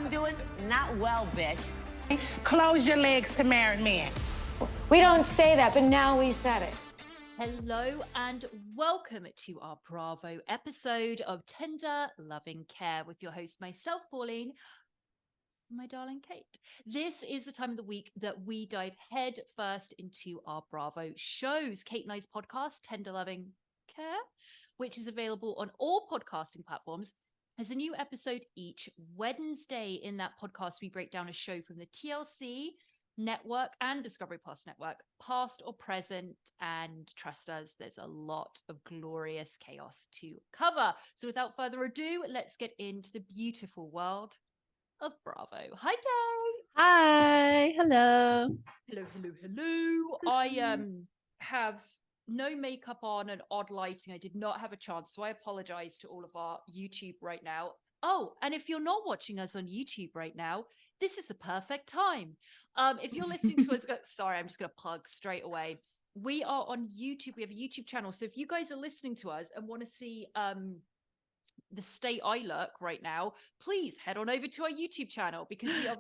I'm doing? Not well, bitch. Close your legs to married men. We don't say that, but now we said it. Hello and welcome to our Bravo episode of Tender Loving Care with your host, myself, Pauline, my darling Kate. This is the time of the week that we dive head first into our Bravo shows. Kate and I's podcast, Tender Loving Care, which is available on all podcasting platforms. There's a new episode each Wednesday. In that podcast, we break down a show from the TLC network and Discovery Plus network, past or present, and trust us, there's a lot of glorious chaos to cover. So without further ado, let's get into the beautiful world of Bravo. Hi, Kay. Hi. Hello. Hello. I have no makeup on and odd lighting. I did not have a chance, so I apologize to all of our YouTube right now. Oh, and if you're not watching us on YouTube right now, this is a perfect time. If you're listening to us, sorry, I'm just going to plug straight away. We are on YouTube. We have a YouTube channel. So if you guys are listening to us and want to see the state I look right now, please head on over to our YouTube channel, because we are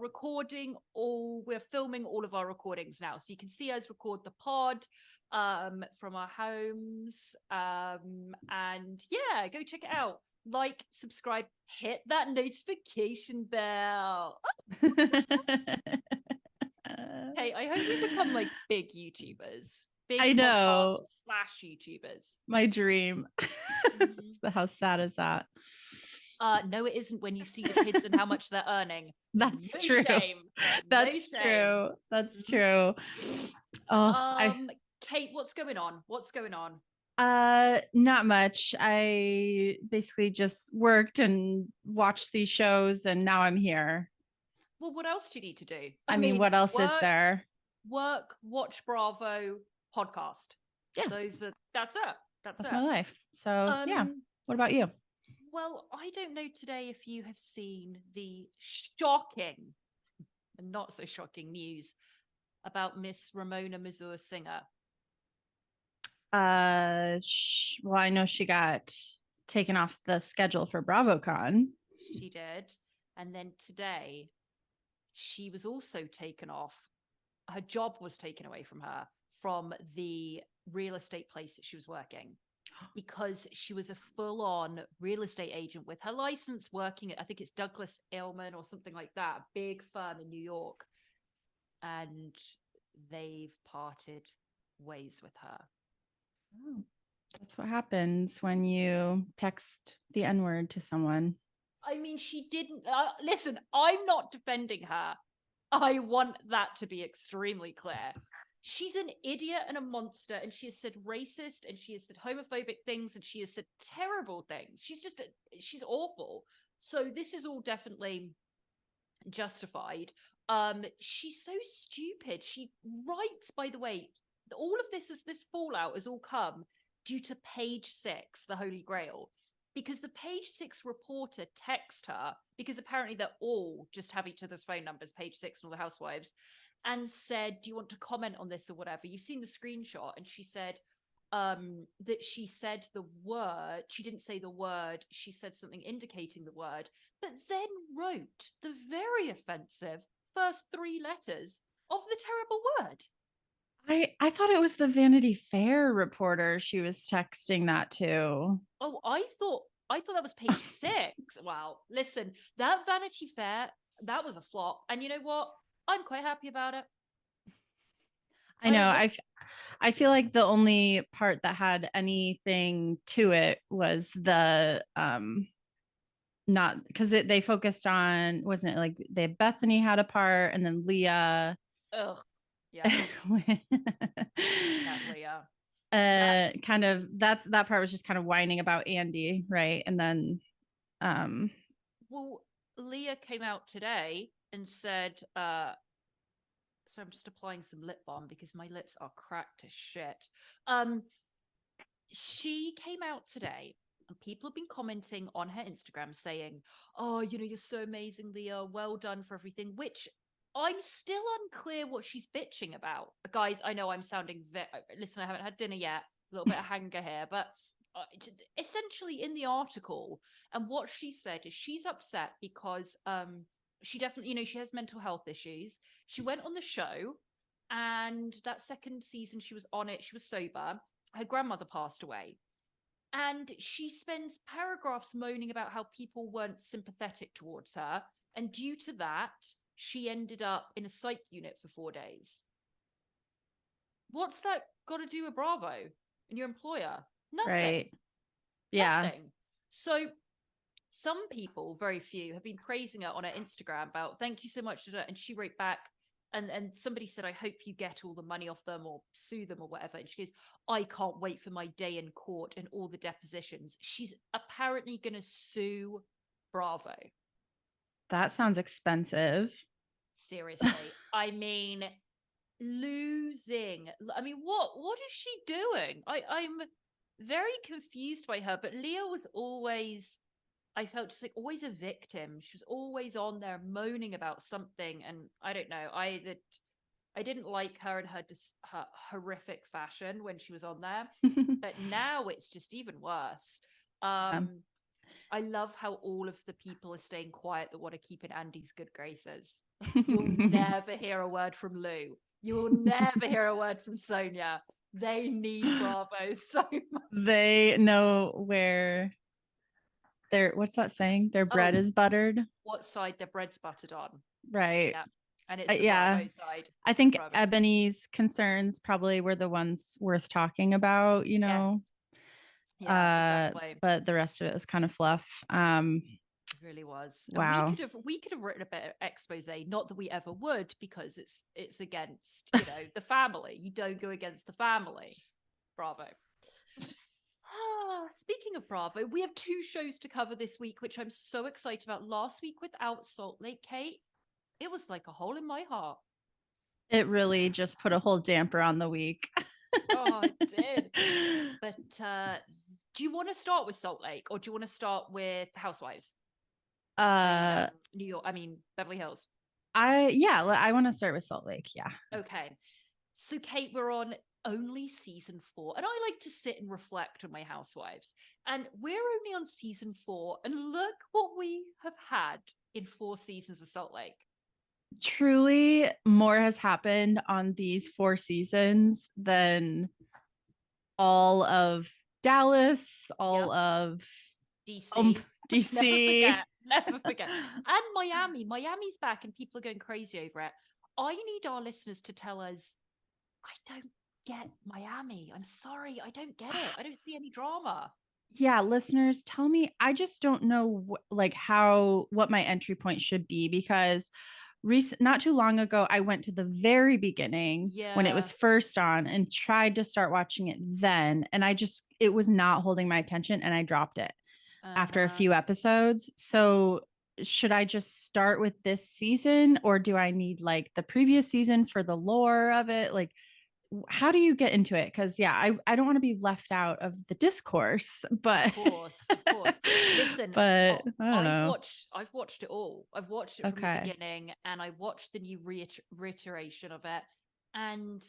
we're filming all of our recordings now. So you can see us record the pod from our homes. And yeah, go check it out. Like, subscribe, hit that notification bell. Hey, I hope we become like big YouTubers. Big I know. / YouTubers. My dream. How sad is that? No, it isn't when you see the kids and how much they're earning. That's No true. shame. That's No true. shame. That's true. Oh, Kate, what's going on? not much. I basically just worked and watched these shows, and now I'm here. Well, what else do you need to do? I mean, what else is there? Work, watch Bravo, podcast. Yeah. That's it. That's my life. So yeah. What about you? Well, I don't know today if you have seen the shocking and not so shocking news about Miss Ramona Mazur Singer. Well, I know she got taken off the schedule for BravoCon. She did. And then today, she was also taken off. Her job was taken away from her from the real estate place that she was working, because she was a full-on real estate agent with her license working at, I think it's Douglas Elliman or something like that, a big firm in New York. And they've parted ways with her. Oh, that's what happens when you text the N-word to someone. I mean, she didn't. Listen, I'm not defending her. I want that to be extremely clear. She's an idiot and a monster, and she has said racist, and she has said homophobic things, and she has said terrible things. She's awful. So this is all definitely justified. She's so stupid. She writes, by the way, all of this fallout has all come due to Page 6, the Holy Grail, because the Page 6 reporter texted her, because apparently they're all just have each other's phone numbers, Page 6 and all the housewives, and said, do you want to comment on this or whatever? You've seen the screenshot. And she said that she said the word, she didn't say the word, she said something indicating the word, but then wrote the very offensive first 3 letters of the terrible word. I thought it was the Vanity Fair reporter she was texting that to. Oh, I thought that was Page 6. Wow. Listen, that Vanity Fair, that was a flop. And you know what? I'm quite happy about it. I know. I feel like the only part that had anything to it was the not because they focused on, wasn't it like Bethany had a part, and then Leah. Ugh. Yeah. Leah. Kind of that part was just kind of whining about Andy, right? And then well, Leah came out today and said, so I'm just applying some lip balm because my lips are cracked to shit. She came out today, and people have been commenting on her Instagram saying, oh, you're so amazing, Leah, well done for everything, which I'm still unclear what she's bitching about. Guys, I know I'm sounding listen, I haven't had dinner yet, a little bit of hanger here, but essentially in the article, and what she said is she's upset because she definitely, she has mental health issues. She went on the show, and that second season she was on it, she was sober. Her grandmother passed away. And she spends paragraphs moaning about how people weren't sympathetic towards her. And due to that, she ended up in a psych unit for 4 days. What's that got to do with Bravo and your employer? Nothing. Right. Yeah. Nothing. So some people, very few, have been praising her on her Instagram about thank you so much. And she wrote back, and somebody said, I hope you get all the money off them or sue them or whatever. And she goes, I can't wait for my day in court and all the depositions. She's apparently going to sue Bravo. That sounds expensive. Seriously. I mean, losing. I mean, what is she doing? I'm very confused by her, but Leah was always, I felt just like always a victim. She was always on there moaning about something, and I don't know. I didn't like her in her horrific fashion when she was on there, but now it's just even worse. I love how all of the people are staying quiet that want to keep in Andy's good graces. You'll never hear a word from Lou. You'll never hear a word from Sonia. They need Bravo so much. They know where what's that saying? Their bread is buttered. What side their bread's buttered on. Right. Yeah. And it's the Bravo side. I think Bravo. Ebony's concerns probably were the ones worth talking about, Yes. Yeah, exactly. But the rest of it was kind of fluff. It really was. Wow. And we could have written a bit of expose, not that we ever would, because it's against, the family. You don't go against the family. Bravo. Speaking of Bravo, we have 2 shows to cover this week, which I'm so excited about. Last week without Salt Lake, Kate, it was like a hole in my heart. It really just put a whole damper on the week. Oh, it did. But do you want to start with Salt Lake, or do you want to start with Housewives? New York, Beverly Hills. I want to start with Salt Lake. Yeah. Okay. So Kate, we're on only season 4, and I like to sit and reflect on my Housewives, and we're only on season 4, and look what we have had in 4 seasons of Salt Lake. Truly, more has happened on these 4 seasons than all of Dallas, all of DC. DC. Never forget. And Miami's back, and people are going crazy over it. I need our listeners to tell us, I don't get Miami. I'm sorry, I don't get it. I don't see any drama. Yeah, listeners, tell me. I just don't know what my entry point should be, because not too long ago, I went to the very beginning when it was first on and tried to start watching it then. And it was not holding my attention, and I dropped it after a few episodes. So should I just start with this season, or do I need like the previous season for the lore of it? Like, how do you get into it? Because I don't want to be left out of the discourse, but of course. Listen, but I don't know. I've watched it all. I've watched it from the beginning, and I watched the new reiteration of it, and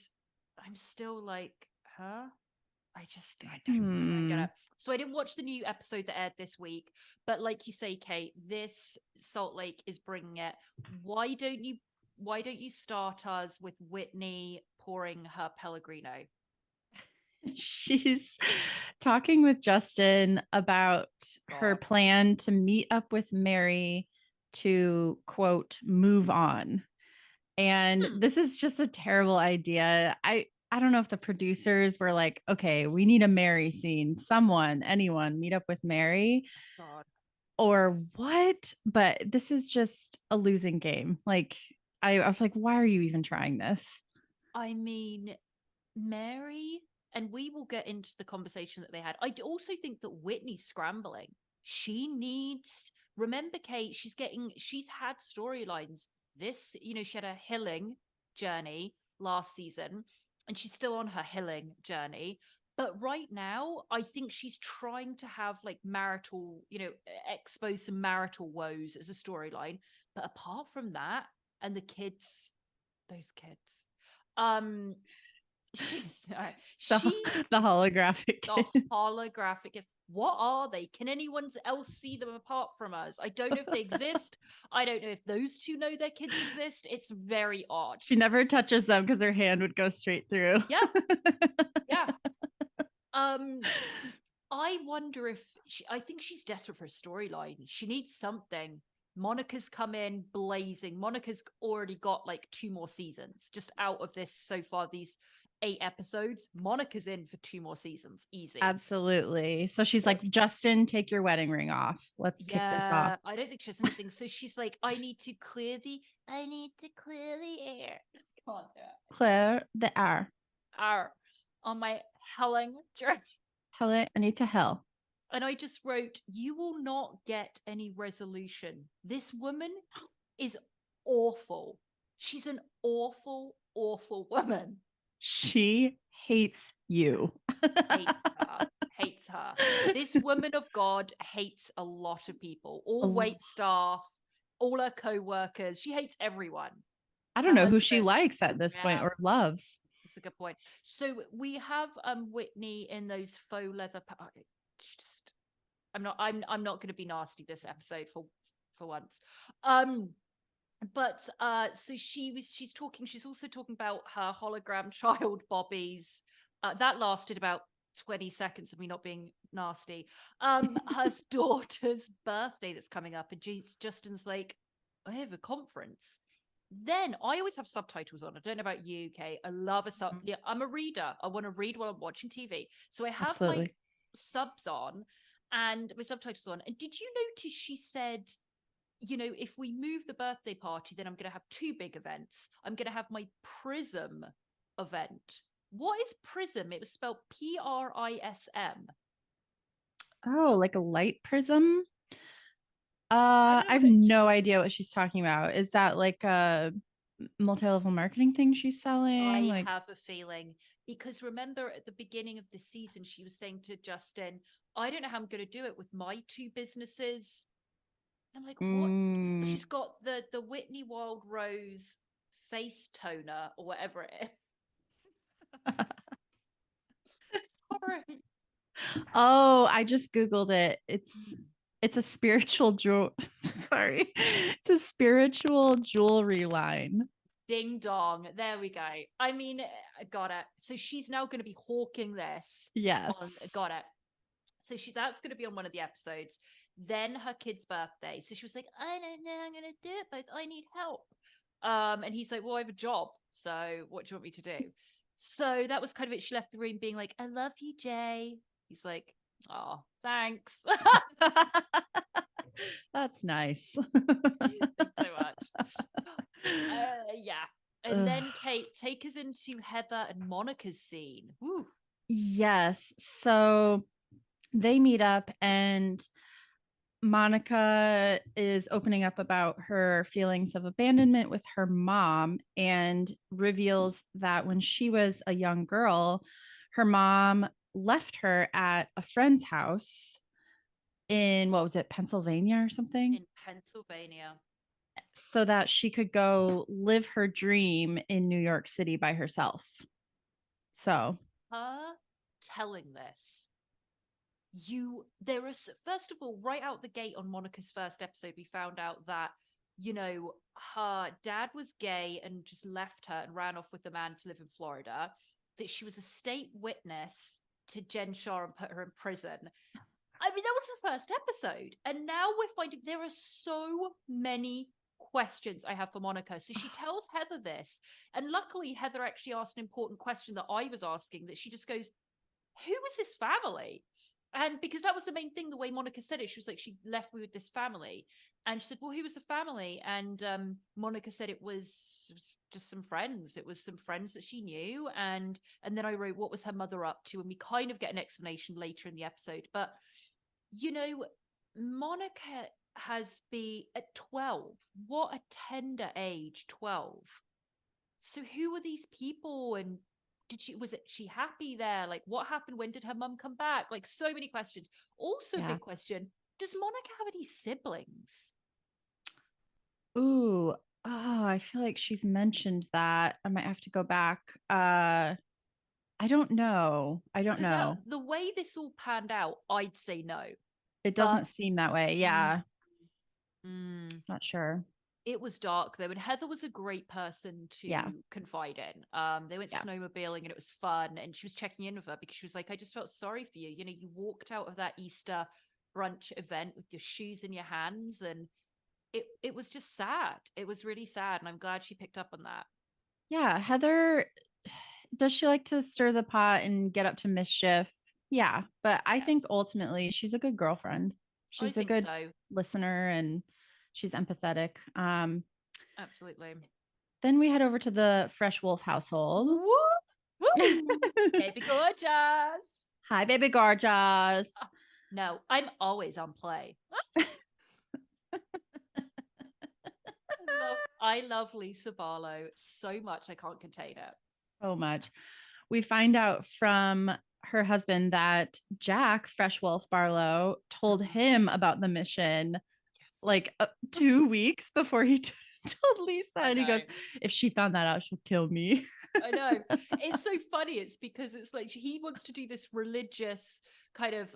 I'm still like, huh? I don't get it. So I didn't watch the new episode that aired this week, but like you say, Kate, this Salt Lake is bringing it. Why don't you start us with Whitney pouring her Pellegrino? She's talking with Justin about her plan to meet up with Mary to, quote, move on. And this is just a terrible idea. I don't know if the producers were like, okay, we need a Mary scene. Anyone meet up with Mary or what? But this is just a losing game. Like, I was like, why are you even trying this? I mean, Mary, and we will get into the conversation that they had. I also think that Whitney's scrambling. She needs, remember, Kate, she's had storylines. She had a healing journey last season, and she's still on her healing journey. But right now, I think she's trying to have like marital, expose some marital woes as a storyline. But apart from that, and those kids, She's The, she the holographic the kid. holographic is. What are they? Can anyone else see them apart from us? I don't know if they exist. I don't know if those two know their kids exist. It's very odd. She never touches them because her hand would go straight through. Yeah. Yeah. I wonder if I think she's desperate for a storyline. She needs something. Monica's come in blazing. Monica's already got like 2 more seasons just out of this so far, these 8 episodes. Monica's in for 2 more seasons. Easy. Absolutely. So she's like, Justin, take your wedding ring off. Let's kick this off. I don't think she has anything. So she's like, I need to clear the air. Can't do it. Clear the air. On my helling journey. Hell it. I need to hell. And I just wrote, you will not get any resolution. This woman is awful. She's an awful, awful woman. She hates you. Hates her. This woman of God hates a lot of people. All wait staff, all her co-workers. She hates everyone. I don't know who she likes at this point or loves. That's a good point. So we have Whitney in those faux leather just I'm not going to be nasty this episode for once. But so she's also talking about her hologram child Bobby's that lasted about 20 seconds of me not being nasty. Her daughter's birthday that's coming up, and Justin's like, I have a conference. Then I always have subtitles on. I don't know about you, Kate. I love yeah, I'm a reader. I want to read while I'm watching TV. So I have my subs on and my subtitles on. And did you notice she said, you know, if we move the birthday party, then I'm going to have 2 big events. I'm going to have my Prism event. What is Prism? It was spelled Prism. Oh, like a light prism? I have no idea what she's talking about. Is that like a multi-level marketing thing she's selling? I have a feeling, because remember at the beginning of the season, she was saying to Justin, I don't know how I'm going to do it with my 2 businesses. I'm like, what? She's got the Whitney Wild Rose face toner or whatever it is. Sorry. Oh, I just Googled it. It's a spiritual sorry. It's a spiritual jewelry line. Ding dong. There we go. I mean, got it. So she's now going to be hawking this. Yes. Got it. So that's going to be on one of the episodes. Then her kid's birthday. So she was like, I don't know I'm going to do it, but I need help. And he's like, well, I have a job. So what do you want me to do? So that was kind of it. She left the room being like, I love you, Jay. He's like, oh, thanks. That's nice. Thanks so much. Yeah. And then Kate, take us into Heather and Monica's scene. Woo. Yes. So they meet up and Monica is opening up about her feelings of abandonment with her mom and reveals that when she was a young girl, her mom left her at a friend's house in, what was it, Pennsylvania or something? In Pennsylvania. So that she could go live her dream in New York City by herself. So her telling this, there is, first of all, right out the gate on Monica's first episode, we found out that, you know, her dad was gay and just left her and ran off with the man to live in Florida, that she was a state witness to Jen Shah and put her in prison. I mean, that was the first episode. And now we're finding there are so many questions I have for Monica. So she tells Heather this. And luckily, Heather actually asked an important question that I was asking, that she just goes, who was this family? And because that was the main thing, the way Monica said it, she was like, she left me with this family. And she said, well, who was the family? And Monica said it was just some friends. It was some friends that she knew. And then I wrote, what was her mother up to? And we kind of get an explanation later in the episode. But, you know, Monica has been at 12. What a tender age, 12. So who are these people? And was she happy there? Like, what happened? When did her mum come back? Like, so many questions. Also, big question, does Monica have any siblings? Ooh, I feel like she's mentioned that. I might have to go back. I don't know. I don't Because know. the way this all panned out, I'd say no. It But doesn't seem that way. Yeah. mm, Not sure. it was dark though, and Heather was a great person Yeah. to confide in. They went Yeah. snowmobiling and it was fun, and she was checking in with her because she was like, I just felt sorry for you. You know, you walked out of that Easter brunch event with your shoes in your hands, and it was just sad. It was really sad, and I'm glad she picked up on that. Yeah. Heather, does she like to stir the pot and get up to mischief? Yeah. But I think Yes, ultimately she's a good girlfriend. I She's a think good so. listener and she's empathetic. Absolutely. Then we head over to the Fresh Wolf household. Woo! Woo! Baby gorgeous. Hi, baby gorgeous. No, I'm always on play. I love Lisa Barlow so much I can't contain it. So much. We find out from her husband that Jack, Fresh Wolf Barlow, told him about the mission Yes. like 2 weeks before he told Lisa. I And he goes, know. if she found that out, she'll kill me. I know. It's so funny. It's because it's like he wants to do this religious kind of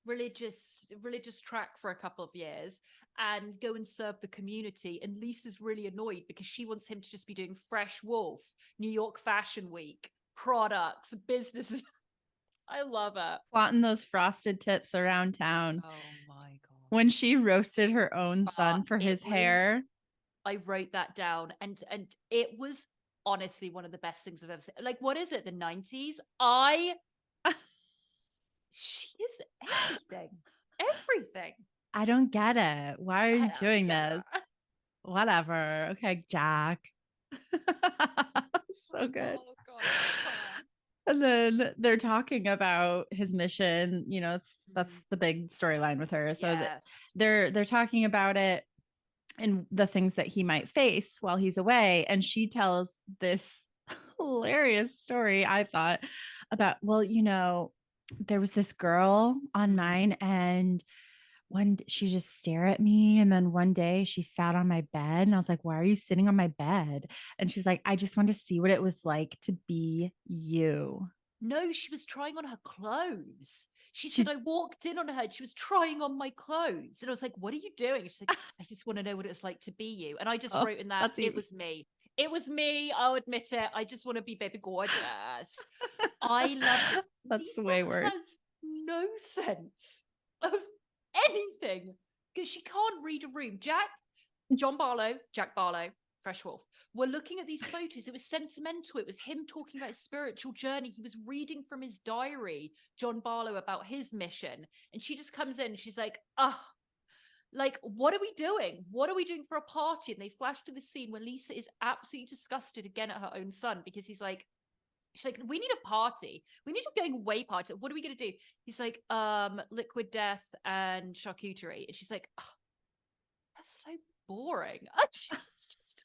religious track for a couple of years and go and serve the community, and Lisa's really annoyed because she wants him to just be doing Fresh Wolf, New York Fashion Week, products, businesses. I love it. Plotting those frosted tips around town. Oh my god. When she roasted her own son for his It hair. was, I wrote that down, and it was honestly one of the best things I've ever seen. Like, what is it, the 90s? She is everything. Everything. I don't get it. Why are I you don't doing get this? it. Whatever. Okay, Jack. So good. Oh god, I can't. And then they're talking about his mission. You know, that's the big storyline with her. So that Yes. they're talking about it and the things that he might face while he's away. And she tells this hilarious story, I thought, about, well, you know, there was this girl on mine, and she just stare at me, and then one day she sat on my bed, and I was like, why are you sitting on my bed? And she's like, I just want to see what it was like to be you. No, she was trying on her clothes. She She said, I walked in on her. She was trying on my clothes. And I was like, what are you doing? She's like, I just want to know what it's like to be you. And I just oh, wrote in that, that's it was me. It was me. I'll admit it. I just want to be baby gorgeous. I love it. That's Lisa way worse. has no sense of anything because she can't read a room. Jack Barlow, Fresh Wolf, were looking at these photos. It was sentimental. It was him talking about his spiritual journey. He was reading from his diary, John Barlow, about his mission. And she just comes in and she's like, like, what are we doing? What are we doing for a party? And they flash to the scene where Lisa is absolutely disgusted again at her own son because she's like, we need a party. We need a going away party. What are we going to do? He's like, liquid death and charcuterie. And she's like, oh, that's so boring. Just...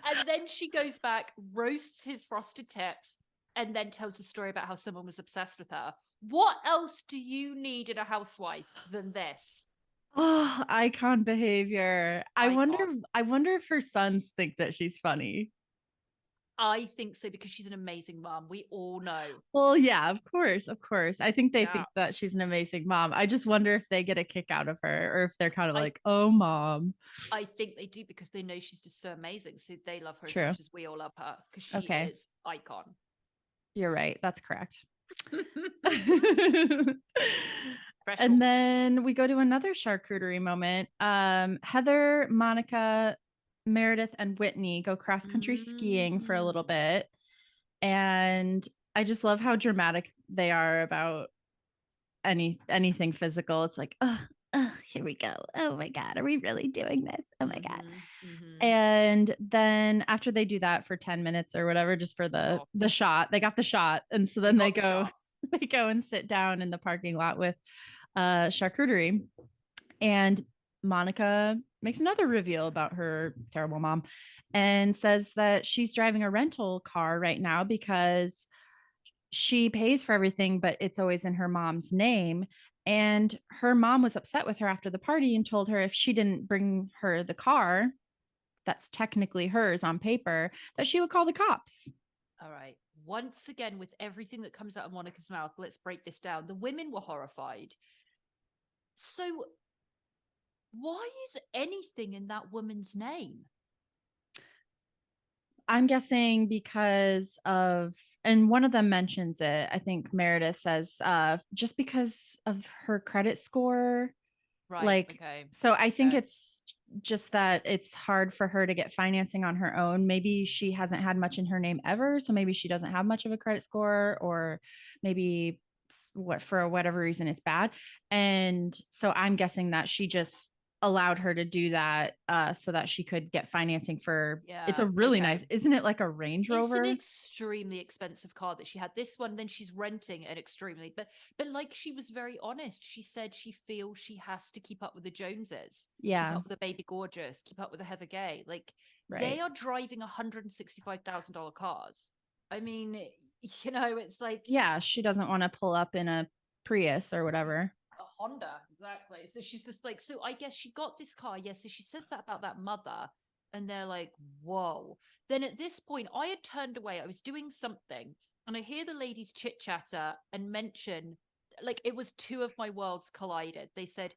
And then she goes back, roasts his frosted tips, and then tells the story about how someone was obsessed with her. What else do you need in a housewife than this? Oh, icon behavior. I Icon. wonder if her sons think that she's funny. I think so because she's an amazing mom. We all know. Well, yeah, of course, of course. I think they Yeah. think that she's an amazing mom. I just wonder if they get a kick out of her, or if they're kind of like, oh, mom. I think they do because they know she's just so amazing. So they love her True. as much as we all love her because she is icon. You're right. That's correct. And then we go to another charcuterie moment. Heather, Monica, Meredith, and Whitney go cross-country skiing for a little bit. And I just love how dramatic they are about anything physical. It's like, oh, here we go. Oh my God, are we really doing this? Oh my God. And then after they do that for 10 minutes or whatever, just for the shot, they got the shot. And so then they go and sit down in the parking lot with charcuterie. And Monica makes another reveal about her terrible mom and says that she's driving a rental car right now because she pays for everything, but it's always in her mom's name. And her mom was upset with her after the party and told her if she didn't bring her the car, that's technically hers on paper, that she would call the cops. All right. Once again, with everything that comes out of Monica's mouth, let's break this down. The women were horrified. So why is anything in that woman's name? I'm guessing because of, and one of them mentions it. I think Meredith says, just because of her credit score. Right. Like, okay. so I think it's just that it's hard for her to get financing on her own. Maybe she hasn't had much in her name ever. So maybe she doesn't have much of a credit score, or maybe what, for whatever reason, it's bad. And so I'm guessing that she just allowed her to do that so that she could get financing for, it's a really nice, isn't it, like a Range Rover? It's an extremely expensive car that she had. This one, then she's renting an extremely, but like, she was very honest. She said she feels she has to keep up with the Joneses, keep up with the Baby Gorgeous, keep up with the Heather Gay. Like, they are driving $165,000 cars. I mean, you know, it's like, yeah, she doesn't want to pull up in a Prius or whatever. A Honda, exactly. So she's just like, so I guess she got this car. Yes. So she says that about that mother, and they're like, whoa. Then at this point, I had turned away. I was doing something, and I hear the ladies chit chatter and mention, like, it was two of my worlds collided. They said,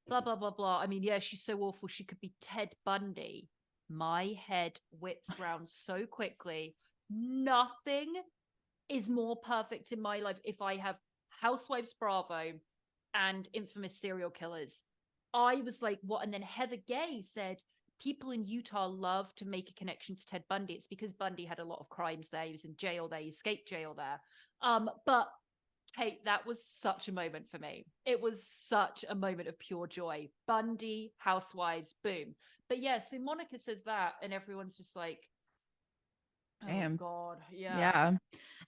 blah, blah, blah, blah. I mean, yeah, she's so awful. She could be Ted Bundy. My head whips round so quickly. Nothing is more perfect in my life if I have Housewives Bravo and infamous serial killers. I was like, what? And then Heather Gay said, people in Utah love to make a connection to Ted Bundy. It's because Bundy had a lot of crimes there. He was in jail there. He escaped jail there. But hey, that was such a moment for me. It was such a moment of pure joy. Bundy, Housewives, boom. But yeah, so Monica says that, and everyone's just like, damn. Oh God, yeah.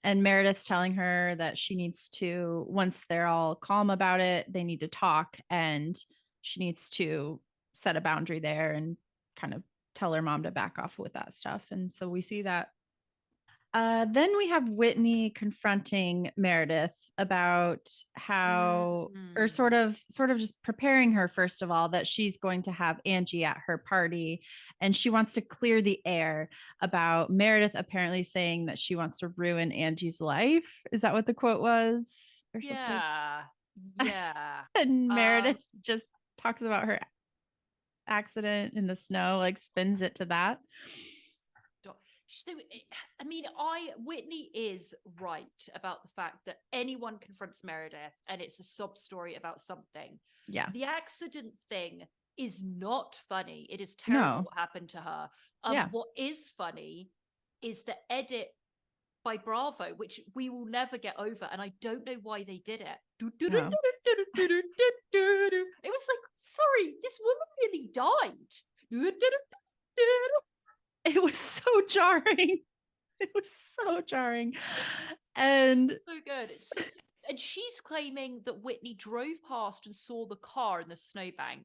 And Meredith's telling her that she needs to, once they're all calm about it, they need to talk, and she needs to set a boundary there and kind of tell her mom to back off with that stuff. And so we see that. Then we have Whitney confronting Meredith about how, or sort of just preparing her, first of all, that she's going to have Angie at her party, and she wants to clear the air about Meredith apparently saying that she wants to ruin Angie's life. Is that what the quote was? Or something? Yeah. And Meredith just talks about her accident in the snow, like spins it to that. I mean, Whitney is right about the fact that anyone confronts Meredith and it's a sob story about something. Yeah. The accident thing is not funny. It is terrible what happened to her. What is funny is the edit by Bravo, which we will never get over, and I don't know why they did it. No. It was like, sorry, this woman really died. It was so jarring. It was so jarring. And so good. And she's claiming that Whitney drove past and saw the car in the snowbank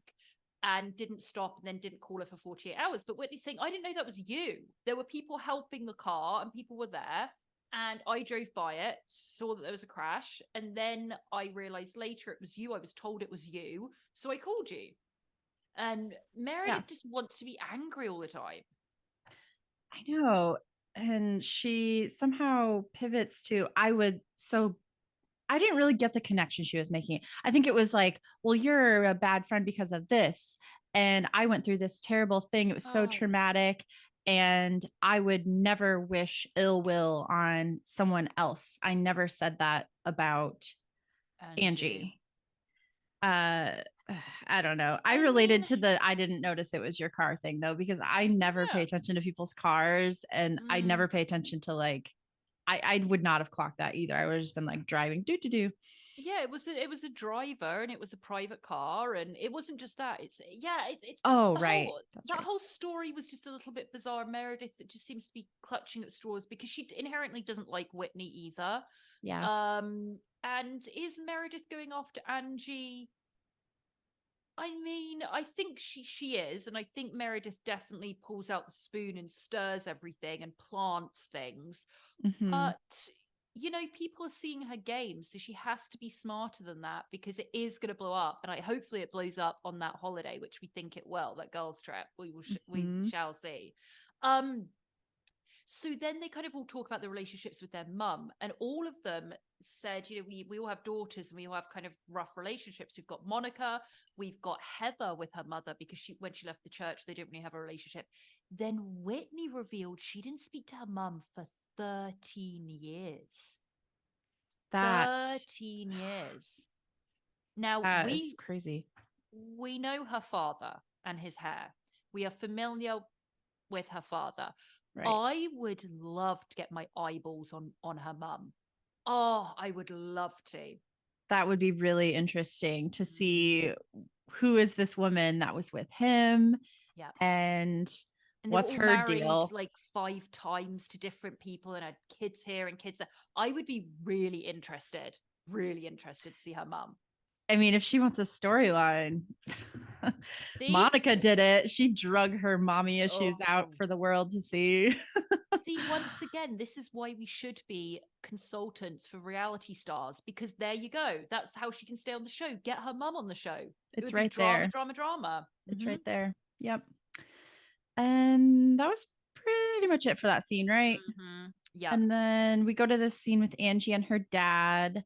and didn't stop, and then didn't call her for 48 hours. But Whitney's saying, I didn't know that was you. There were people helping the car and people were there. And I drove by it, saw that there was a crash. And then I realized later it was you. I was told it was you. So I called you. And Meredith just wants to be angry all the time. I know. And she somehow pivots to, I didn't really get the connection she was making. I think it was like, well, you're a bad friend because of this. And I went through this terrible thing. It was so traumatic. And I would never wish ill will on someone else. I never said that about Angie. I don't know. I related to the I didn't notice it was your car thing though, because I never pay attention to people's cars, and I never pay attention to, like, I would not have clocked that either. I would have just been like driving do. Yeah, it was a driver, and it was a private car, and it wasn't just that. It's that whole story was just a little bit bizarre. Meredith, it just seems to be clutching at straws because she inherently doesn't like Whitney either. Yeah. And is Meredith going after Angie? I mean, I think she is, and I think Meredith definitely pulls out the spoon and stirs everything and plants things. Mm-hmm. But people are seeing her game, so she has to be smarter than that because it is going to blow up. And hopefully it blows up on that holiday, which we think it will, that girls' trip. We shall see. So then they kind of all talk about the relationships with their mum, and all of them said, we all have daughters and we all have kind of rough relationships. We've got Monica, we've got Heather with her mother because when she left the church, they didn't really have a relationship. Then Whitney revealed she didn't speak to her mum for 13 years. 13 years. Now, that is crazy. We know her father and his hair. We are familiar with her father. Right. I would love to get my eyeballs on her mum. Oh, I would love to. That would be really interesting to see who is this woman that was with him. Yeah. And what's her deal? Like 5 times to different people and had kids here and kids there. I would be really interested to see her mum. I mean, if she wants a storyline, Monica did it. She drug her mommy issues out for the world to see. See, once again, this is why we should be consultants for reality stars, because there you go. That's how she can stay on the show. Get her mum on the show. It's right there. Drama. It's right there. Yep. And that was pretty much it for that scene, right? Yeah. And then we go to this scene with Angie and her dad.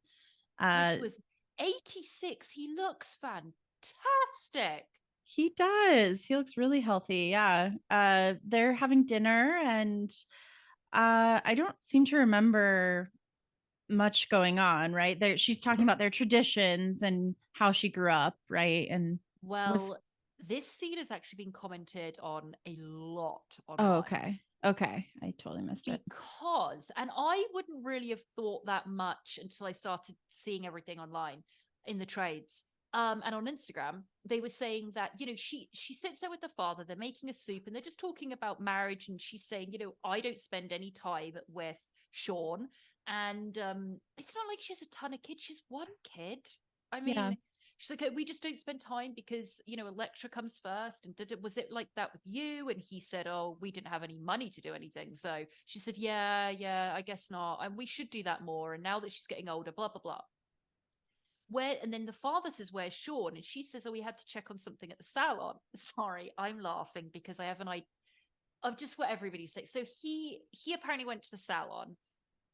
Which was 86. He looks fantastic. He does. He looks really healthy. Yeah. They're having dinner and I don't seem to remember much going on, right? She's talking about their traditions and how she grew up, right? And this scene has actually been commented on a lot online. Oh, okay. I totally missed it. And I wouldn't really have thought that much until I started seeing everything online in the trades. And on Instagram, they were saying that, she sits there with the father, they're making a soup and they're just talking about marriage. And she's saying, I don't spend any time with Sean. And it's not like she has a ton of kids. She's one kid. I mean, she's like, we just don't spend time because, a lecture comes first. And was it like that with you? And he said, oh, we didn't have any money to do anything. So she said, yeah, I guess not. And we should do that more. And now that she's getting older, blah, blah, blah. And then the father says, where's Sean? And she says, oh, we had to check on something at the salon. Sorry, I'm laughing because I have an idea of just what everybody's saying. So he apparently went to the salon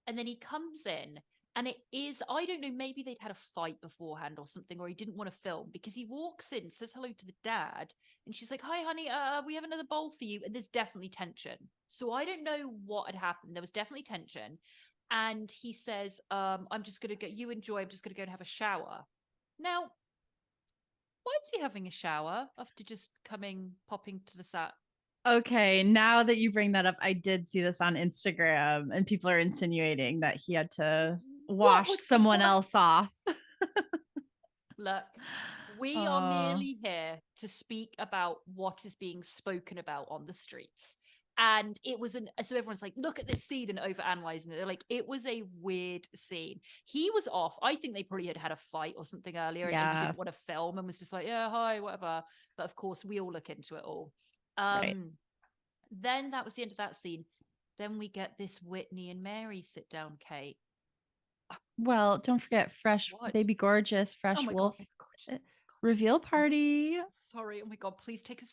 and then he comes in and it is, I don't know, maybe they'd had a fight beforehand or something, or he didn't want to film because he walks in, says hello to the dad. And she's like, hi, honey, we have another bowl for you. And there's definitely tension. So I don't know what had happened. There was definitely tension. And he says, I'm just going to go, you enjoy, I'm just going to go and have a shower. Now, why is he having a shower after just popping to the set? Okay, now that you bring that up, I did see this on Instagram and people are insinuating that he had to wash someone else off. Look, we are merely here to speak about what is being spoken about on the streets. And it was so everyone's like, look at this scene and overanalyzing it. They're like, it was a weird scene. He was off. I think they probably had a fight or something earlier and he didn't want to film and was just like, yeah, hi, whatever. But of course, we all look into it all. Right. Then that was the end of that scene. Then we get this Whitney and Mary sit down, Kate. Well, don't forget Baby Gorgeous, Fresh Wolf reveal party. Sorry. Oh my God, please take us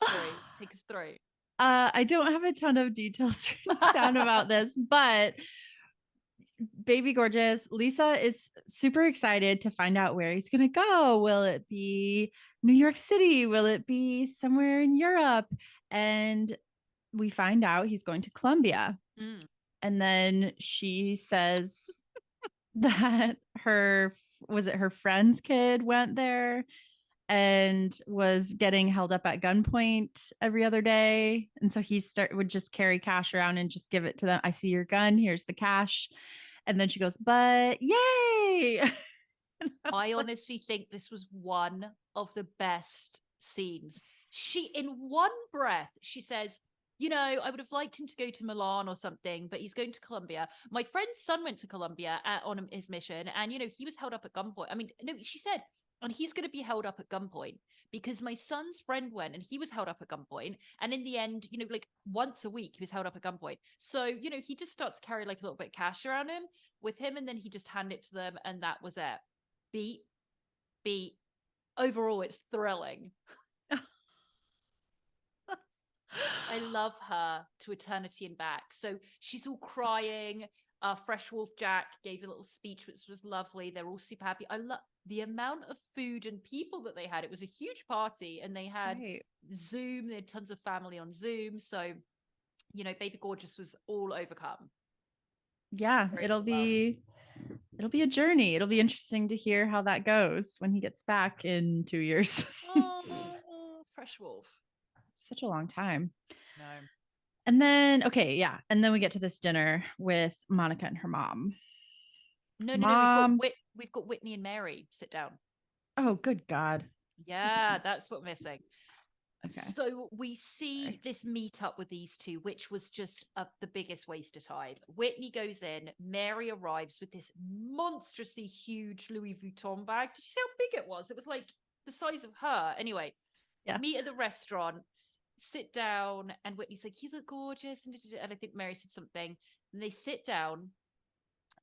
through. I don't have a ton of details written down about this, but Baby Gorgeous, Lisa is super excited to find out where he's going to go. Will it be New York City? Will it be somewhere in Europe? And we find out he's going to Colombia. And then she says that her friend's kid went there and was getting held up at gunpoint every other day. And so he would just carry cash around and just give it to them. I see your gun. Here's the cash. And then she goes, but yay. I honestly think this was one of the best scenes. She, in one breath, she says, I would have liked him to go to Milan or something, but he's going to Colombia. My friend's son went to Colombia on his mission. And, he was held up at gunpoint. I mean, no, she said, and he's going to be held up at gunpoint because my son's friend went and he was held up at gunpoint. And in the end, you know, like once a week, he was held up at gunpoint. So, you know, he just starts to carry like a little bit of cash around him with him. And then he just handed it to them. And that was it. Beat. Overall, it's thrilling. I love her to eternity and back. So she's all crying. Fresh Wolf Jack gave a little speech, which was lovely. They're all super happy. I love the amount of food and people that they had. It was a huge party, and they had Zoom. They had tons of family on Zoom. So, you know, Baby Gorgeous was all overcome. Yeah, it'll be a journey. It'll be interesting to hear how that goes when he gets back in 2 years. Oh, Fresh Wolf. Such a long time. No. And then, okay, yeah. And then we get to this dinner with Monica and her mom. No. We've got Whitney and Mary sit down. Oh, good God. Yeah, that's what we're missing. Okay. So we see this meetup with these two, which was just the biggest waste of time. Whitney goes in, Mary arrives with this monstrously huge Louis Vuitton bag. Did you see how big it was? It was like the size of her. Anyway, meet at the restaurant, sit down, and Whitney's like, "You look gorgeous," and I think Mary said something, and they sit down,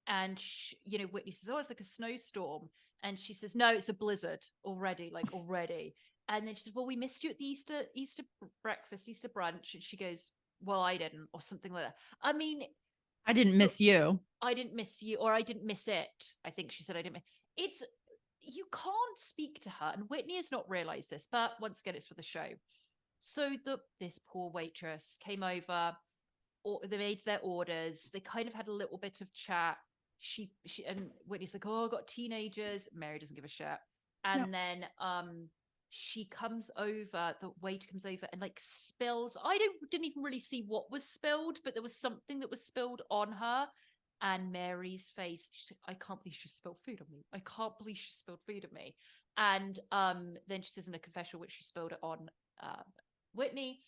and you know, Whitney says, "Oh, it's like a snowstorm," and she says, "No, it's a blizzard already, like already." And then she says, "Well, we missed you at the Easter breakfast, Easter brunch," and she goes, "Well, I didn't," or something like that. I mean, I didn't miss you. I didn't miss you, or I didn't miss it. I think she said, "I didn't." It's, you can't speak to her, and Whitney has not realized this, but once again, it's for the show. So this poor waitress came over, or they made their orders. They kind of had a little bit of chat. She and Whitney's like, "Oh, I got teenagers." Mary doesn't give a shit. And then she comes over, the waiter comes over and like spills. Didn't even really see what was spilled, but there was something that was spilled on her. And Mary's face, she's like, "I can't believe she spilled food on me. I can't believe she spilled food on me." And then she says in a confessional, which she spilled it on Whitney.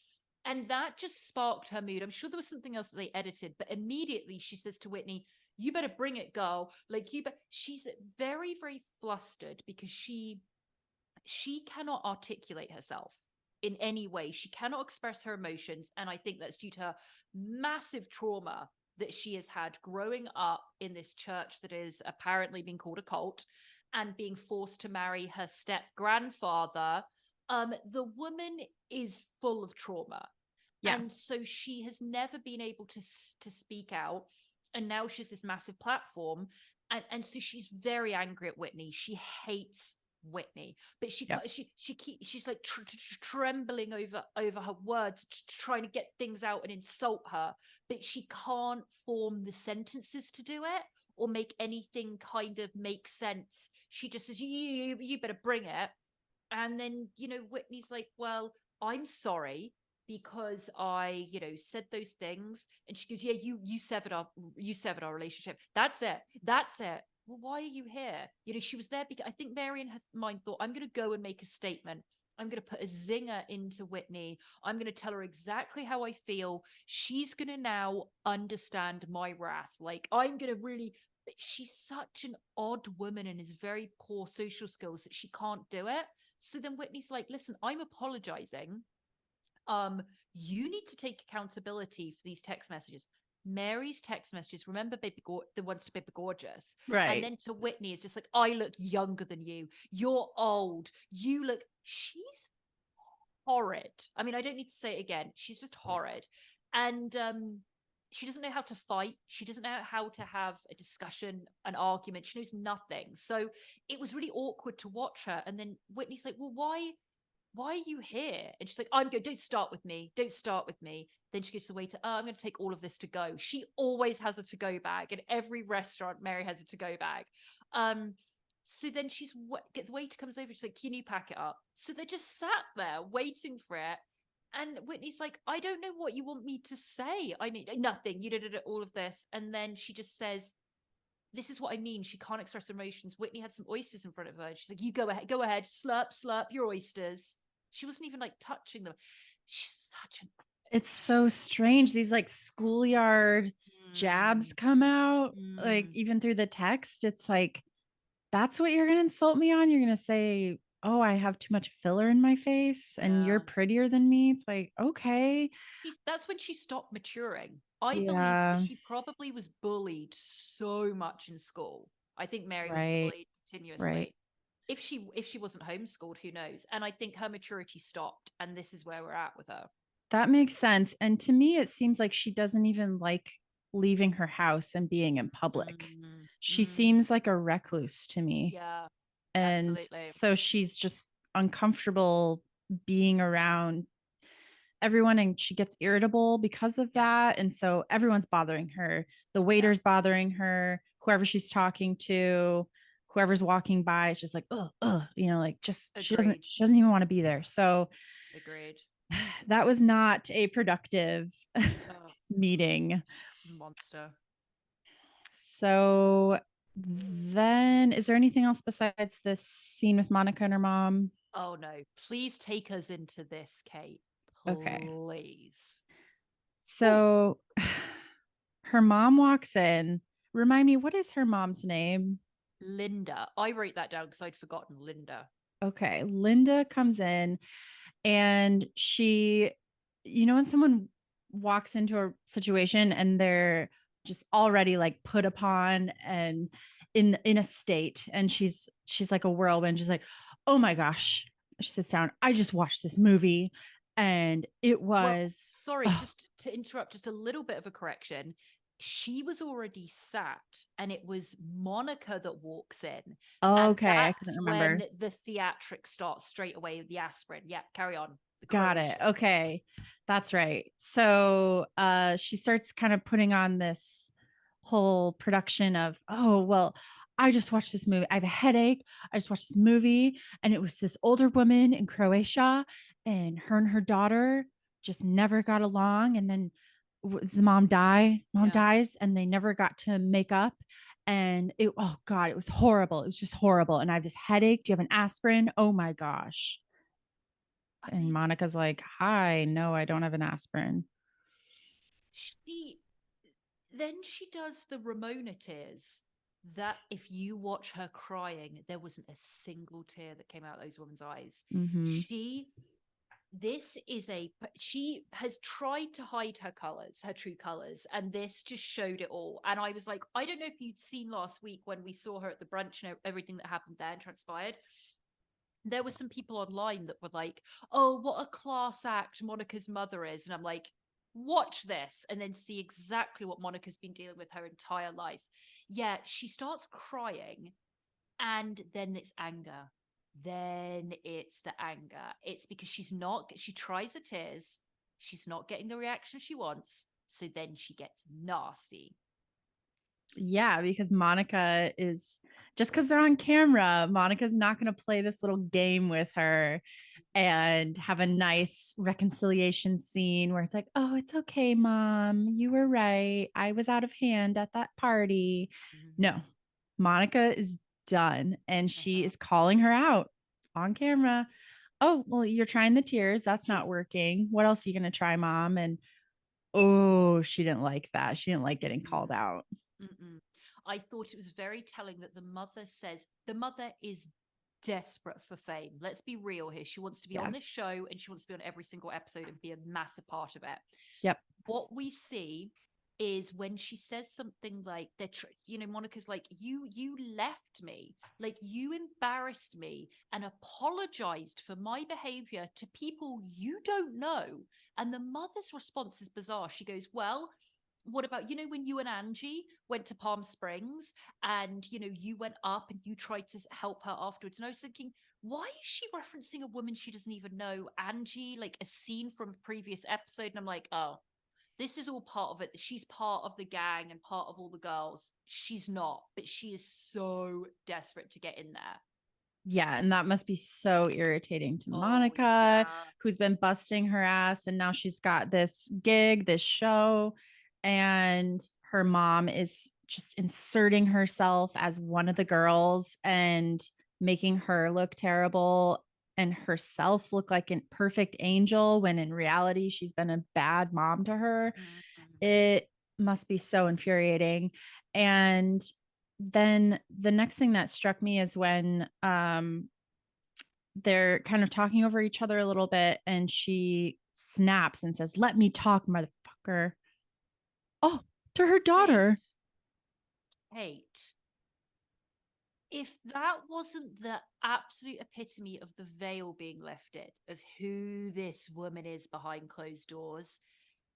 And that just sparked her mood. I'm sure there was something else that they edited, but immediately she says to Whitney, "You better bring it, girl." Like, she's very, very flustered because she cannot articulate herself in any way. She cannot express her emotions. And I think that's due to her massive trauma that she has had growing up in this church that is apparently being called a cult, and being forced to marry her step grandfather. The woman is full of trauma. Yeah. And so she has never been able to speak out. And now she has this massive platform. And so she's very angry at Whitney. She hates Whitney, but she's like trembling over her words, trying to get things out and insult her, but she can't form the sentences to do it or make anything kind of make sense. She just says, you better bring it. And then, you know, Whitney's like, "Well, I'm sorry because I, you know, said those things." And she goes, "Yeah, you severed our relationship. That's it. Well, why are you here?" You know, she was there because I think Mary in her mind thought, "I'm going to go and make a statement. I'm going to put a zinger into Whitney. I'm going to tell her exactly how I feel. She's going to now understand my wrath. Like, I'm going to really..." But she's such an odd woman and has very poor social skills that she can't do it. So then Whitney's like, "Listen, I'm apologizing. You need to take accountability for these text messages." Mary's text messages, remember the ones to Baby Gorgeous, right? And then to Whitney is just like, "I look younger than you. You're old. You look..." She's horrid. I mean, I don't need to say it again. She's just horrid. And she doesn't know how to fight. She doesn't know how to have a discussion, an argument. She knows nothing. So it was really awkward to watch her. And then Whitney's like, "Well, why are you here?" And she's like, "I'm good. Don't start with me. Don't start with me." Then she goes to the waiter, "Oh, I'm going to take all of this to go." She always has a to-go bag. In every restaurant, Mary has a to-go bag. So then the waiter comes over. She's like, "Can you pack it up?" So they're just sat there waiting for it. And Whitney's like, "I don't know what you want me to say. I mean, nothing. You did all of this." And then she just says, "This is what I mean." She can't express emotions. Whitney had some oysters in front of her. She's like, "You go ahead, slurp, slurp your oysters." She wasn't even like touching them. She's such an... It's so strange. These like schoolyard jabs come out, like even through the text. It's like, That's what you're going to insult me on? You're going to say, oh, I have too much filler in my face and you're Yeah. prettier than me. It's like, okay. That's when she stopped maturing. I believe that Yeah. she probably was bullied so much in school. I think Mary was Right. bullied Right. continuously. If she wasn't homeschooled, who knows? And I think her maturity stopped, and this is where we're at with her. That makes sense. And to me, it seems like she doesn't even like leaving her house and being in public. Mm, She mm, seems like a recluse to me. yeah, And absolutely. so she's just uncomfortable being around everyone and she gets irritable because of Yeah, that. And so everyone's bothering her. The yeah, waiter's bothering her, whoever she's talking to, whoever's walking by, it's just like, like just agreed, she doesn't even want to be there. So agreed. that was not a productive Oh, meeting. monster. So then is there anything else besides this scene with Monica and her mom? Oh no, please take us into this, Kate. Okay. Please. Ooh, So her mom walks in. Remind me, what is her mom's name? Linda. I wrote that down because I'd forgotten Linda. Okay. Linda comes in and when someone walks into a situation and they're just already like put upon and in a state and she's like a whirlwind. She's like, oh my gosh. She sits down. I just watched this movie and it Well, was sorry, oh, just to interrupt, just a little bit of a correction. She was already sat, and it was Monica that walks in. And okay. I couldn't that's when remember. the theatric starts straight away with the aspirin. Yeah, carry on. The Got it. correlation. Okay. That's right. So she starts kind of putting on this whole production of, oh, well, I just watched this movie. I have a headache. I just watched this movie. And it was this older woman in Croatia, and her daughter just never got along. And then the mom Yeah. dies, and they never got to make up. And oh God, it was horrible. It was just horrible. And I have this headache. Do you have an aspirin? Oh my gosh. I And mean, Monica's like, hi, no, I don't have an aspirin. she then she does the Ramona tears. That if you watch her crying, there wasn't a single tear that came out of those women's eyes. Mm-hmm. She this is a she has tried to hide her colors, her true colors, and this just showed it all. And I was like, I don't know if you'd seen last week when we saw her at the brunch and everything that happened there and transpired. There were some people online that were like, oh, what a class act Monica's mother is. And I'm like, watch this and then see exactly what Monica's been dealing with her entire life. Yeah, she starts crying, and then it's anger. Then it's the anger. It's because she tries the tears, she's not getting the reaction she wants. So then she gets nasty. Yeah, because Monica is just because they're on camera, Monica's not going to play this little game with her and have a nice reconciliation scene where it's like, oh, it's okay, mom. You were right. I was out of hand at that party. Mhm. No, Monica is done and she Uh-huh. is calling her out on camera. Oh, well, you're trying the tears. That's not working. What else are you going to try, mom? And oh, she didn't like that. She didn't like getting called out. Mm-mm. I thought it was very telling that the mother is desperate for fame. Let's be real here. She wants to be Yeah. on this show and she wants to be on every single episode and be a massive part of it. Yep. What we see is when she says something like Monica's like, you left me, like you embarrassed me and apologized for my behavior to people you don't know. And the mother's response is bizarre. She goes, well, what about when you and Angie went to Palm Springs and you went up and you tried to help her afterwards? And I was thinking, why is she referencing a woman she doesn't even know, Angie, like a scene from a previous episode? And I'm like, oh, this is all part of it. She's part of the gang and part of all the girls. She's not, but she is so desperate to get in there. Yeah, and that must be so irritating to Oh Monica, yeah. who's been busting her ass, and now she's got this gig, this show, and her mom is just inserting herself as one of the girls and making her look terrible and herself look like a perfect angel when in reality she's been a bad mom to her. Mm-hmm. It must be so infuriating. And then the next thing that struck me is when they're kind of talking over each other a little bit, and she snaps and says, "Let me talk, motherfucker." Oh, to her daughter. Hate. If that wasn't the absolute epitome of the veil being lifted of who this woman is behind closed doors,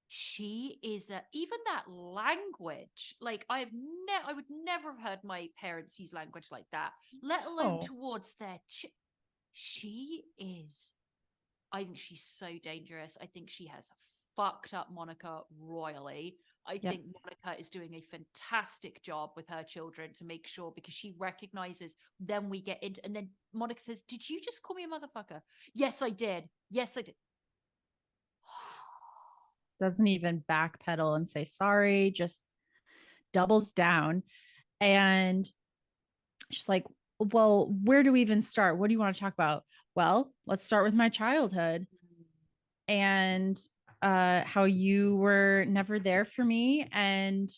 she is even that language. Like I would never have heard my parents use language like that, let alone towards their. She is. I think she's so dangerous. I think she has fucked up Monica royally. I think Monica is doing a fantastic job with her children to make sure, because she recognizes, then we get into, and then Monica says, "Did you just call me a motherfucker?" "Yes, I did. Yes, I did." Doesn't even backpedal and say sorry, just doubles down. And she's like, "Well, where do we even start? What do you want to talk about?" "Well, let's start with my childhood and how you were never there for me, and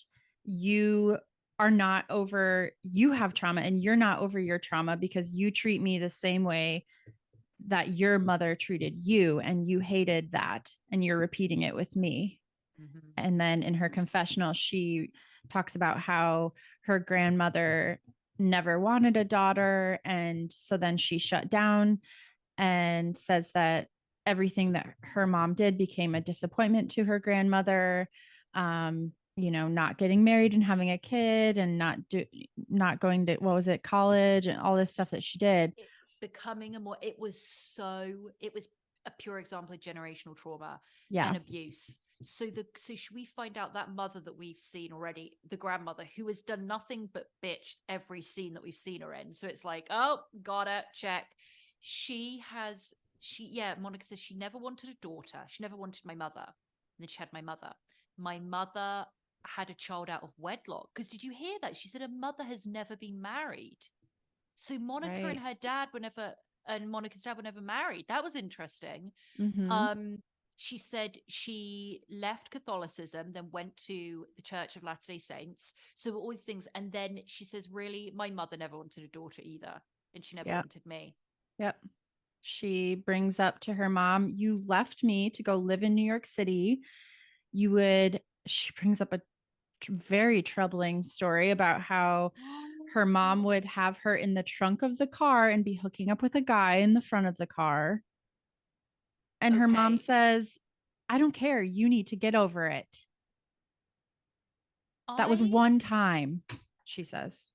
you are not over, you have trauma and you're not over your trauma because you treat me the same way that your mother treated you, and you hated that, and you're repeating it with me." Mm-hmm. And then in her confessional, she talks about how her grandmother never wanted a daughter, and so then she shut down, and says that everything that her mom did became a disappointment to her grandmother. Not getting married and having a kid, and not going to, what was it, college, and all this stuff that she did. Becoming it was a pure example of generational trauma and abuse. So should we find out that mother that we've seen already, the grandmother, who has done nothing but bitch every scene that we've seen her in. So it's like, oh, got it, check. Monica says she never wanted a daughter. She never wanted my mother. And then she had my mother. My mother had a child out of wedlock. Because did you hear that? She said her mother has never been married. So Monica and her dad and Monica's dad were never married. That was interesting. Mm-hmm. She said she left Catholicism, then went to the Church of Latter-day Saints. So all these things. And then she says, really, my mother never wanted a daughter either. And she never wanted me. Yep. She brings up to her mom, "You left me to go live in New York City. She brings up a very troubling story about how her mom would have her in the trunk of the car and be hooking up with a guy in the front of the car. And her mom says, "I don't care. You need to get over it." That was one time, she says.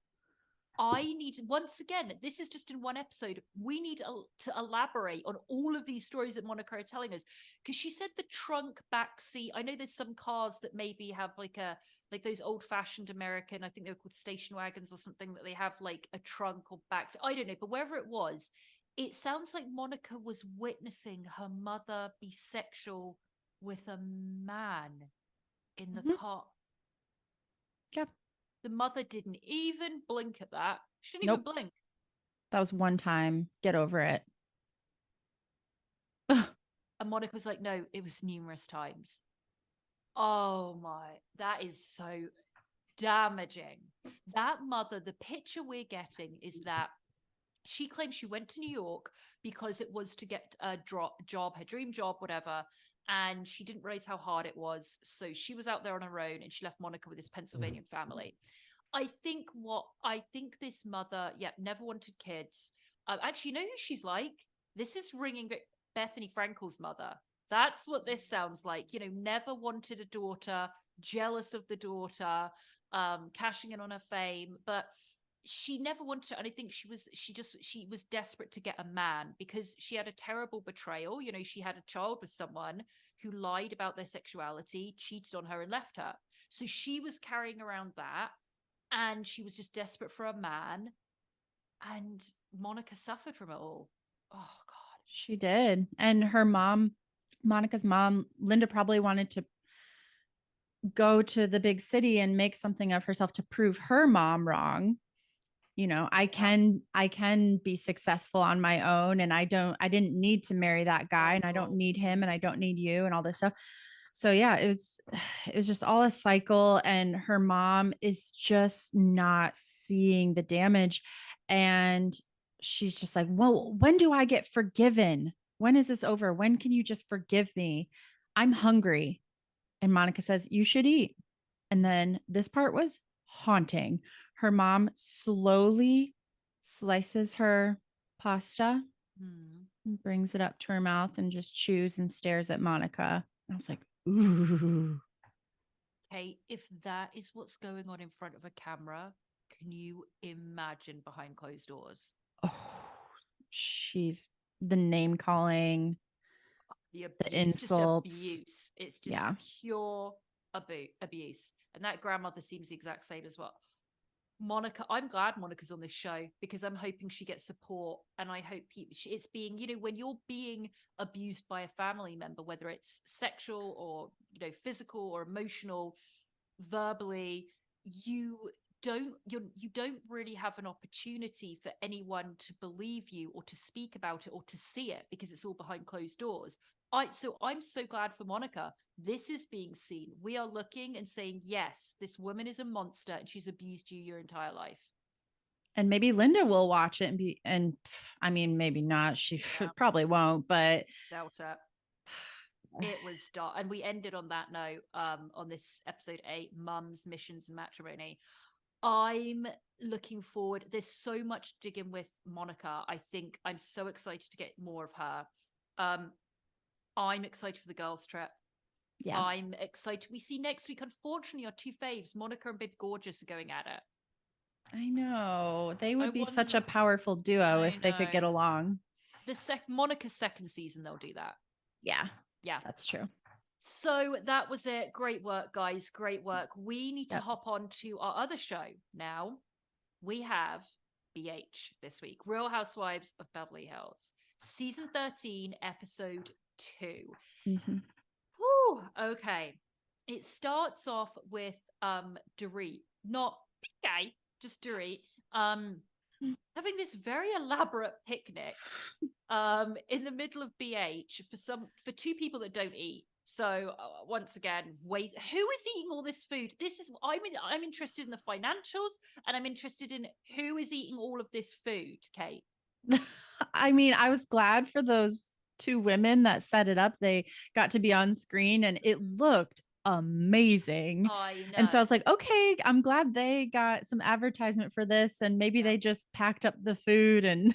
I need, once again, this is just in one episode, we need to elaborate on all of these stories that Monica are telling us, because she said the trunk back seat. I know there's some cars that maybe have like those old-fashioned American, I think they were called station wagons or something, that they have like a trunk or back seat. I don't know, but wherever it was, it sounds like Monica was witnessing her mother be sexual with a man in the car. Yep. The mother didn't even blink at that. She didn't even blink. That was one time. Get over it. And Monica was like, no, it was numerous times. Oh my, that is so damaging. That mother, the picture we're getting is that she claims she went to New York because it was to get a job, her dream job, whatever. And she didn't realize how hard it was. So she was out there on her own, and she left Monica with this Pennsylvanian family. I think this mother, never wanted kids. Actually, you know who she's like? This is ringing Bethany Frankel's mother. That's what this sounds like. Never wanted a daughter, jealous of the daughter, cashing in on her fame, but she never wanted to. And I think she was desperate to get a man, because she had a terrible betrayal. She had a child with someone who lied about their sexuality, cheated on her, and left her. So she was carrying around that, and she was just desperate for a man. And Monica suffered from it all. Oh God, she did. And her mom, Monica's mom, Linda, probably wanted to go to the big city and make something of herself to prove her mom wrong. I can be successful on my own, and I didn't need to marry that guy, and I don't need him, and I don't need you, and all this stuff. So yeah, it was just all a cycle, and her mom is just not seeing the damage. And she's just like, well, when do I get forgiven? When is this over? When can you just forgive me? I'm hungry. And Monica says, you should eat. And then this part was haunting. Her mom slowly slices her pasta, and brings it up to her mouth, and just chews and stares at Monica. I was like, ooh. Hey, if that is what's going on in front of a camera, can you imagine behind closed doors? Oh, she's the name calling, The the abuse, just insults. abuse. It's just Yeah. pure abuse. And that grandmother seems the exact same as well. Monica, I'm glad Monica's on this show because I'm hoping she gets support, and I hope it's being, when you're being abused by a family member, whether it's sexual or physical or emotional, verbally, you don't really have an opportunity for anyone to believe you or to speak about it or to see it because it's all behind closed doors. I'm so glad for Monica. This is being seen. We are looking and saying, yes, this woman is a monster and she's abused you your entire life. And maybe Linda will watch it and I mean, maybe not. She probably won't, but Doubt it. It was dark. And we ended on that note, on this episode 8, Mums, Missions, and Matrimony. I'm looking forward. There's so much digging with Monica. I think I'm so excited to get more of her. I'm excited for the girls' trip. yeah, I'm excited. We see next week, unfortunately, our two faves, Monica and Babe Gorgeous, are going at it. I know. They would be such wonder- a powerful duo if they could know. get along. Monica's second season, they'll do that. Yeah, Yeah. that's true. So that was it. Great work, guys. Great work. We need to Yep. hop on to our other show now. We have BH this week, Real Housewives of Beverly Hills, season 13, episode 2. Mhm. Whew, okay. It starts off with Dorit, not big guy, just Dorit, having this very elaborate picnic in the middle of BH for two people that don't eat. So once again, who is eating all this food? I'm interested in the financials, and I'm interested in who is eating all of this food, Kate. I mean, I was glad for those two women that set it up. They got to be on screen and it looked amazing. I know. And so I was like, okay, I'm glad they got some advertisement for this, and maybe they just packed up the food and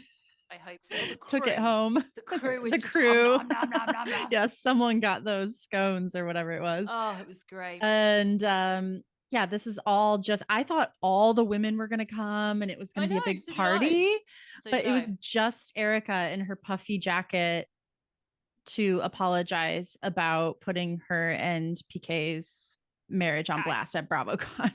I hope so. took it home. The crew is the just crew. nom, nom, nom, nom, nom. Yeah, someone got those scones or whatever it was. Oh, it was great. And yeah, this is all just, I thought all the women were going to come and it was going to be a big party, but it was just Erika in her puffy jacket to apologize about putting her and PK's marriage on blast at BravoCon.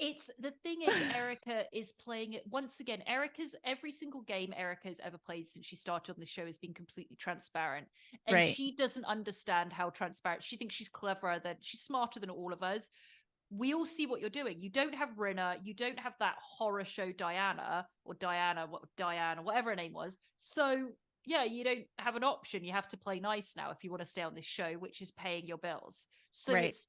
It's the thing is, Erika is playing it once again. Every single game Erika's ever played since she started on the show has been completely transparent, and she doesn't understand how transparent. She thinks she's she's smarter than all of us. We all see what you're doing. You don't have Rinna, you don't have that horror show Diana, whatever her name was. So yeah, you don't have an option. You have to play nice now if you want to stay on this show, which is paying your bills. So it's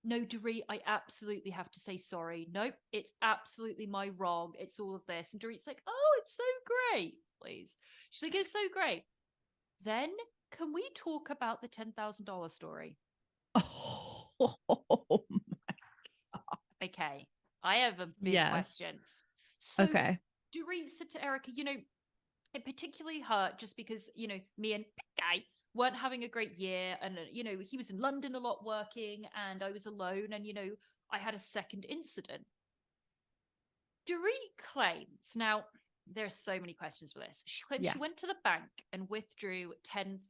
no, Dorit, I absolutely have to say sorry. Nope, it's absolutely my wrong. It's all of this. And Dorit's like, oh, it's so great. Please. She's like, it's so great. Then can we talk about the $10,000 story? Oh my God. Okay. I have a big questions. So okay. Dorit said to Erika, it particularly hurt just because, me and Guy weren't having a great year, and he was in London a lot working, and I was alone, and I had a second incident. Dorit claims, now there's so many questions for this, she claims she went to the bank and withdrew $10,000.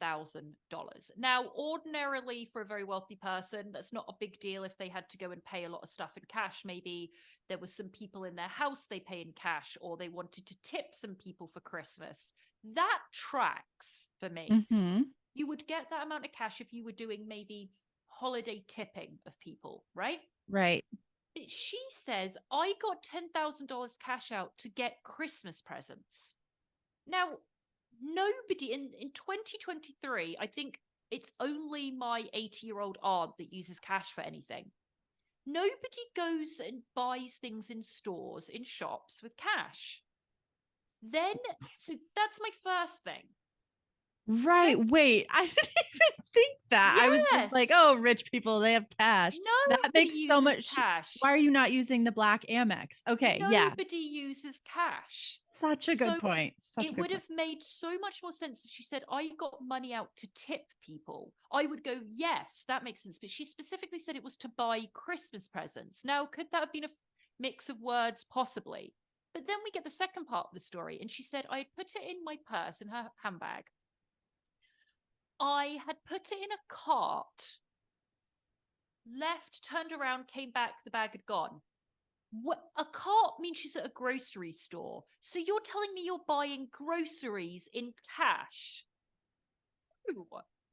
Now ordinarily for a very wealthy person, that's not a big deal if they had to go and pay a lot of stuff in cash. Maybe there was some people in their house they pay in cash, or they wanted to tip some people for Christmas. That tracks for me. Mm-hmm. You would get that amount of cash if you were doing maybe holiday tipping of people, right? Right. But she says, I got $10,000 cash out to get Christmas presents. Now, nobody in 2023, I think it's only my 80-year-old aunt that uses cash for anything. Nobody goes and buys things in stores, in shops with cash. Then, so that's my first thing. Right. Wait, I didn't even think that. I was just like, Yes. oh, rich people, they have cash. That Nobody makes so uses much cash. Why are you not using the black Amex? Okay, yeah. Nobody uses cash. Such a good point. Such a It good would point. have made so much more sense if she said, I got money out to tip people. I would go, yes, that makes sense. But she specifically said it was to buy Christmas presents. Now, could that have been a mix of words? Possibly. But then we get the second part of the story. And she said, I had put it in my purse, in her handbag. I had put it in a cart, left, turned around, came back, the bag had gone. What, a cart means she's at a grocery store. So you're telling me you're buying groceries in cash? No,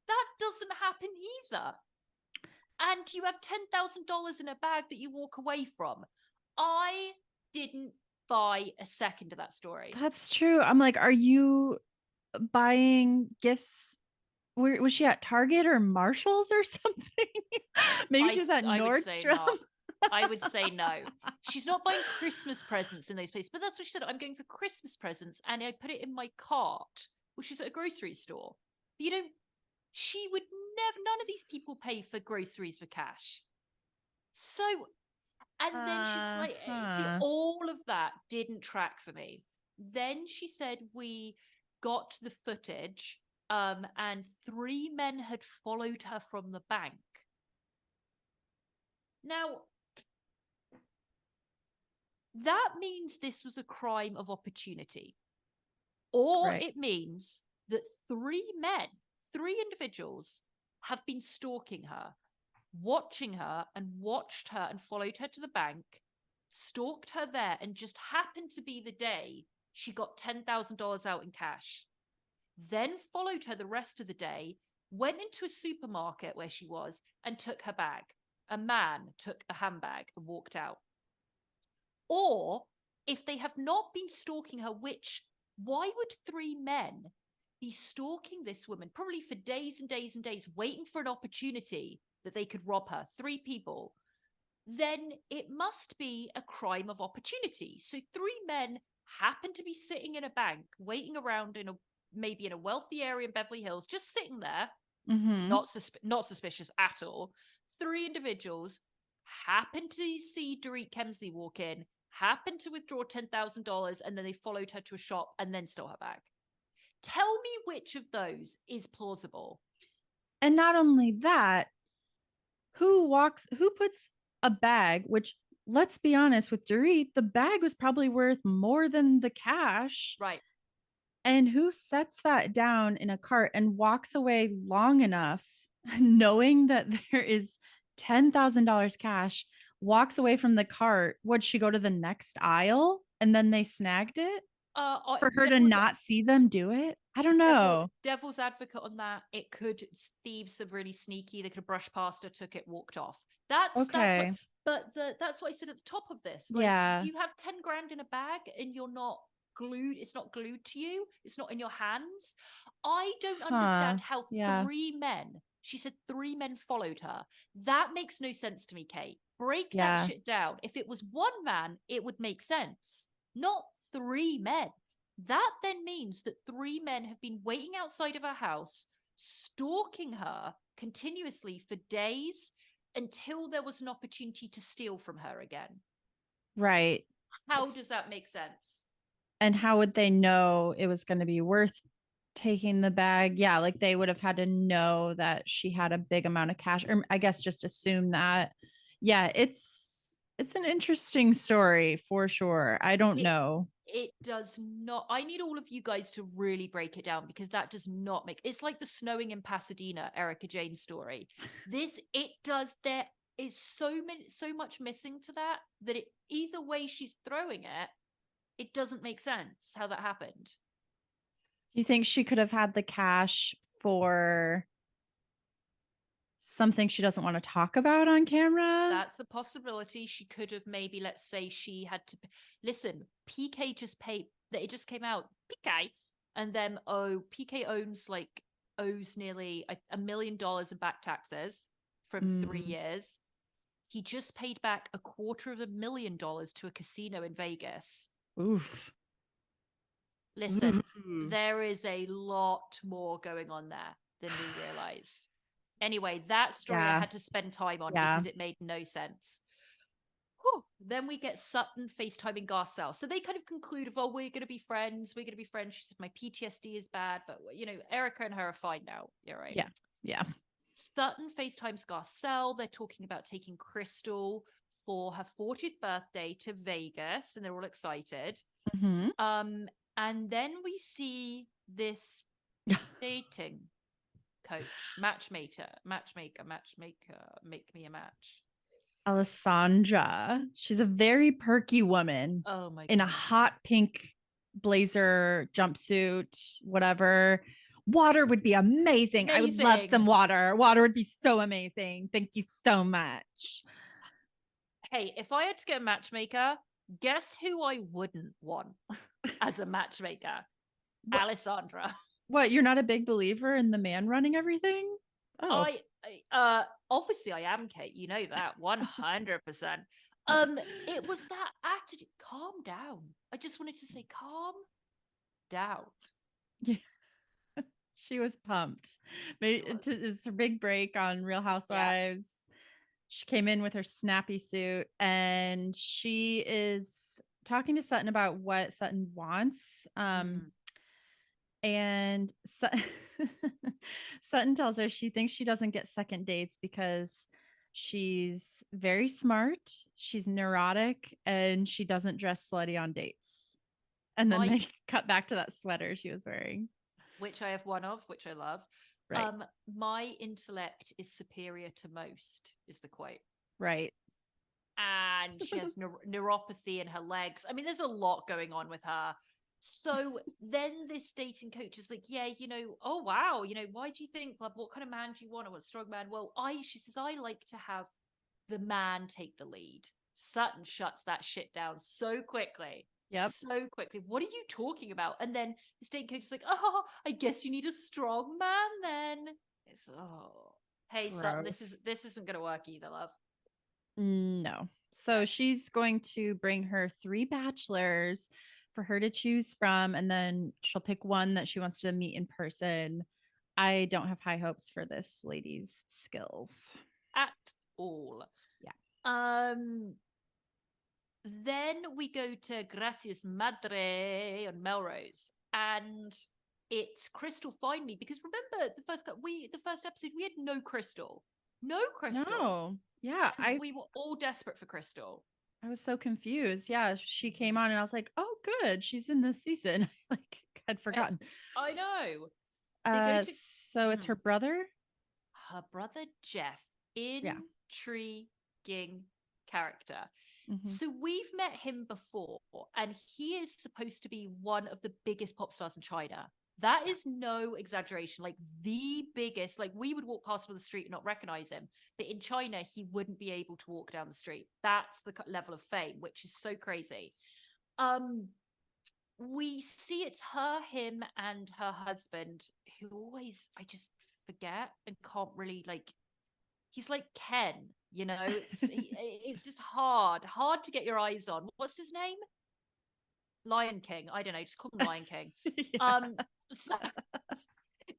that doesn't happen either. And you have $10,000 in a bag that you walk away from. I didn't buy a second of that story. That's true. I'm like, are you buying gifts? Where was she at, Target or Marshalls or something? Maybe she was at I would say not. Nordstrom. I would say no. She's not buying Christmas presents in those places. But that's what she said. I'm going for Christmas presents. And I put it in my cart, which is at a grocery store. But she would never, none of these people pay for groceries for cash. So, and then she's like, see, all of that didn't track for me. Then she said we got the footage and 3 men had followed her from the bank. Now, that means this was a crime of opportunity. Or it means that 3 men, 3 individuals have been stalking her, watching her and watched her and followed her to the bank, stalked her there, and just happened to be the day she got $10,000 out in cash. Then followed her the rest of the day, went into a supermarket where she was and took her bag. A man took a handbag and walked out. Or if they have not been stalking her, why would 3 men be stalking this woman probably for days and days and days, waiting for an opportunity that they could rob her? 3 people. Then it must be a crime of opportunity. So 3 men happen to be sitting in a bank, waiting around maybe in a wealthy area in Beverly Hills, just sitting there, not suspicious at all. 3 individuals happened to see Dorit Kemsley walk in, happened to withdraw $10,000, and then they followed her to a shop and then stole her bag. Tell me which of those is plausible. And not only that, who puts a bag, which, let's be honest, with Dorit, the bag was probably worth more than the cash. Right. And who sets that down in a cart and walks away long enough knowing that there is $10,000 cash, walks away from the cart? Would she go to the next aisle and then they snagged it? For her to not see them do it? I don't know. Devil's advocate on that. It could, thieves are really sneaky. They could have brushed past her, took it, walked off. That's what, but that's what I said at the top of this. Like, you have 10 grand in a bag and you're not glued. It's not glued to you. It's not in your hands. I don't understand how 3 men, she said 3 men followed her. That makes no sense to me, Kate. Break that shit down. If it was 1 man, it would make sense. Not 3 men. That then means that 3 men have been waiting outside of her house, stalking her continuously for days until there was an opportunity to steal from her again. Right. How does that make sense? And how would they know it was going to be worth taking the bag? Yeah, like they would have had to know that she had a big amount of cash, or I guess just assume that. Yeah, it's an interesting story for sure. I don't know. It does not. I need all of you guys to really break it down, because that does not make. It's like the snowing in Pasadena, Erika Jane story. There is so much missing to that it either way she's throwing it doesn't make sense how that happened. Do you think she could have had the cash for something she doesn't want to talk about on camera? That's the possibility. She could have maybe, let's say she had to listen, PK just paid that it just came out, PK, and then PK owns like owes nearly $1 million in back taxes from 3 years. He just paid back $250,000 to a casino in Vegas. Oof. Listen, there is a lot more going on there than we realize. Anyway, that story I had to spend time on because it made no sense. Whew. Then we get Sutton FaceTiming Garcelle. So they kind of conclude of, oh, we're going to be friends. We're going to be friends. She said, my PTSD is bad, but, you know, Erika and her are fine now. You're right. Yeah. Yeah. Sutton FaceTimes Garcelle. They're talking about taking Crystal for her 40th birthday to Vegas, and they're all excited. And then we see this dating coach, matchmaker, make me a match. Alessandra. She's a very perky woman. Oh my God. In a hot pink blazer, jumpsuit, whatever. Water would be amazing. I would love some water. Water would be so amazing. Thank you so much. Hey, if I had to get a matchmaker, guess who I wouldn't want as a matchmaker? What? Alessandra. What? You're not a big believer in the man running everything? Oh, Obviously I am, Kate. You know that 100%. It was that attitude. Calm down. I just wanted to say, calm down. Yeah. She was pumped. It's her big break on Real Housewives. Yeah. She came in with her snappy suit and she is talking to Sutton about what Sutton wants. And Sutton tells her she thinks she doesn't get second dates because she's very smart, she's neurotic, and she doesn't dress slutty on dates. And then they cut back to that sweater she was wearing. Which I have one of, which I love. Right. My intellect is superior to most, is the quote. Right. And she has neuropathy in her legs. I mean, there's a lot going on with her. So then this dating coach is like, yeah, you know, oh, wow, you know, why do you think, what kind of man do you want? I want a strong man. Well, she says, I like to have the man take the lead. Sutton shuts that shit down so quickly. Yep. So quickly. What are you talking about? And then the dating coach is like, oh, I guess you need a strong man then. It's, hey, gross. Sutton, this isn't going to work either, love. No. So she's going to bring her 3 bachelors for her to choose from, and then she'll pick one that she wants to meet in person. I don't have high hopes for this lady's skills at all. Yeah. Then we go to Gracias Madre on Melrose, and it's Crystal finally, because remember the first episode we had no Crystal. No. Yeah, we were all desperate for Crystal. I was so confused. Yeah, she came on and I was like, "Oh, good, she's in this season." Like, I'd forgotten. I know. So it's her brother. Her brother Jeff, intriguing character. Mm-hmm. So we've met him before, and he is supposed to be one of the biggest pop stars in China. That is no exaggeration. Like the biggest, like we would walk past him on the street and not recognize him. But in China, he wouldn't be able to walk down the street. That's the level of fame, which is so crazy. We see it's her, him, and her husband, who always, I just forget and can't really he's like Ken, you know, it's just hard to get your eyes on. What's his name? Lion King. I don't know. Just call him Lion King. So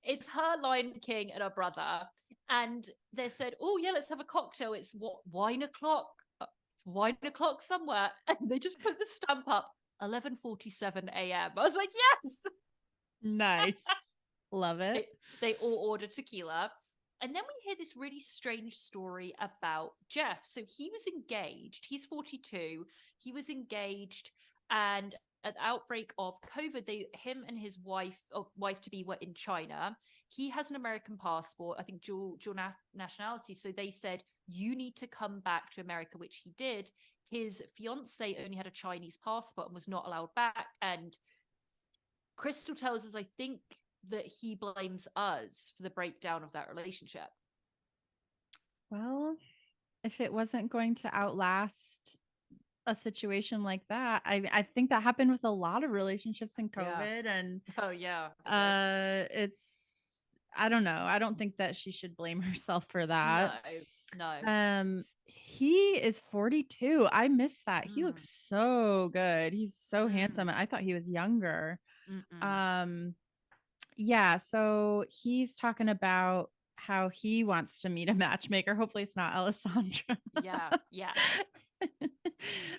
it's her, Lion King, and her brother. And they said, oh, yeah, let's have a cocktail. It's what, wine o'clock? It's wine o'clock somewhere. And they just put the stamp up, 11:47 a.m. I was like, yes. Nice. Love it. They all ordered tequila. And then we hear this really strange story about Jeff. So he was engaged. He's 42. He was engaged. And at the outbreak of COVID, him and his wife to be were in China. He has an American passport, I think dual nationality. So they said, you need to come back to America, which he did. His fiance only had a Chinese passport and was not allowed back. And Crystal tells us, I think, that he blames us for the breakdown of that relationship. Well, if it wasn't going to outlast a situation like that, I think that happened with a lot of relationships in COVID. And I don't know. I don't think that she should blame herself for that. No. He is 42. I miss that. He Mm, looks so good. He's so mm, handsome. And I thought he was younger. mm-mm. Um, yeah, so he's talking about how he wants to meet a matchmaker. Hopefully it's not Alessandra. Yeah, yeah.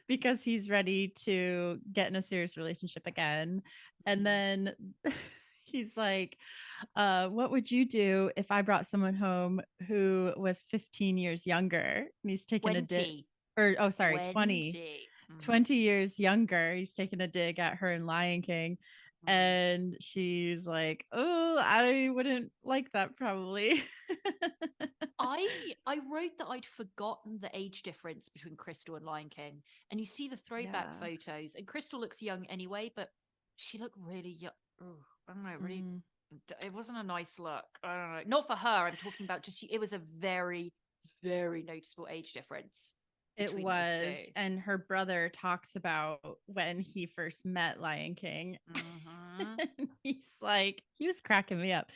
Because he's ready to get in a serious relationship again. And Mhm. then he's like, what would you do if I brought someone home who was 15 years younger? And he's taking a dig, 20. or oh, sorry, 20. 20. 20 years younger. He's taking a dig at her in Lion King. Mhm. And she's like, oh, I wouldn't like that probably. I wrote that I'd forgotten the age difference between Crystal and Lion King. And you see the throwback Yeah. photos, and Crystal looks young anyway, but she looked really young. I don't know, really. Mm. It wasn't a nice look. I don't know. Not for her. I'm talking about just, it was a very, very noticeable age difference It between those two. was. And her brother talks about when he first met Lion King. Mhm. He's like, he was cracking me up.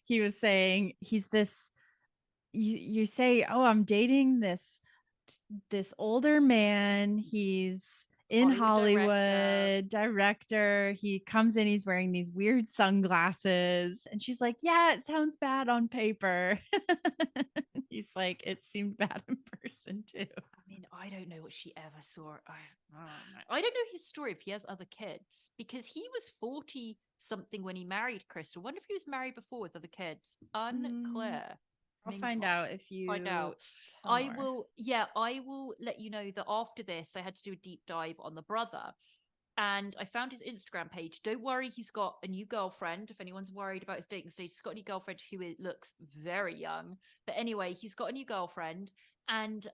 He was saying, he's this, you say, oh, I'm dating this older man. He's in Hollywood director. Hollywood, director. He comes in, he's wearing these weird sunglasses. And she's like, yeah, it sounds bad on paper. He's like, it seemed bad in person too. I mean, I don't know what she ever saw. I don't know. I don't know his story if he has other kids, because he was 40 something when he married Crystal. Wonder if he was married before with other kids. Mm, Unclear. I'll find Minkoff. out if you Find out. tell more. I will let you know that after this, I had to do a deep dive on the brother. And I found his Instagram page. Don't worry, he's got a new girlfriend. If anyone's worried about his dating stage, he's got a new girlfriend who looks very young. But anyway, he's got a new girlfriend. And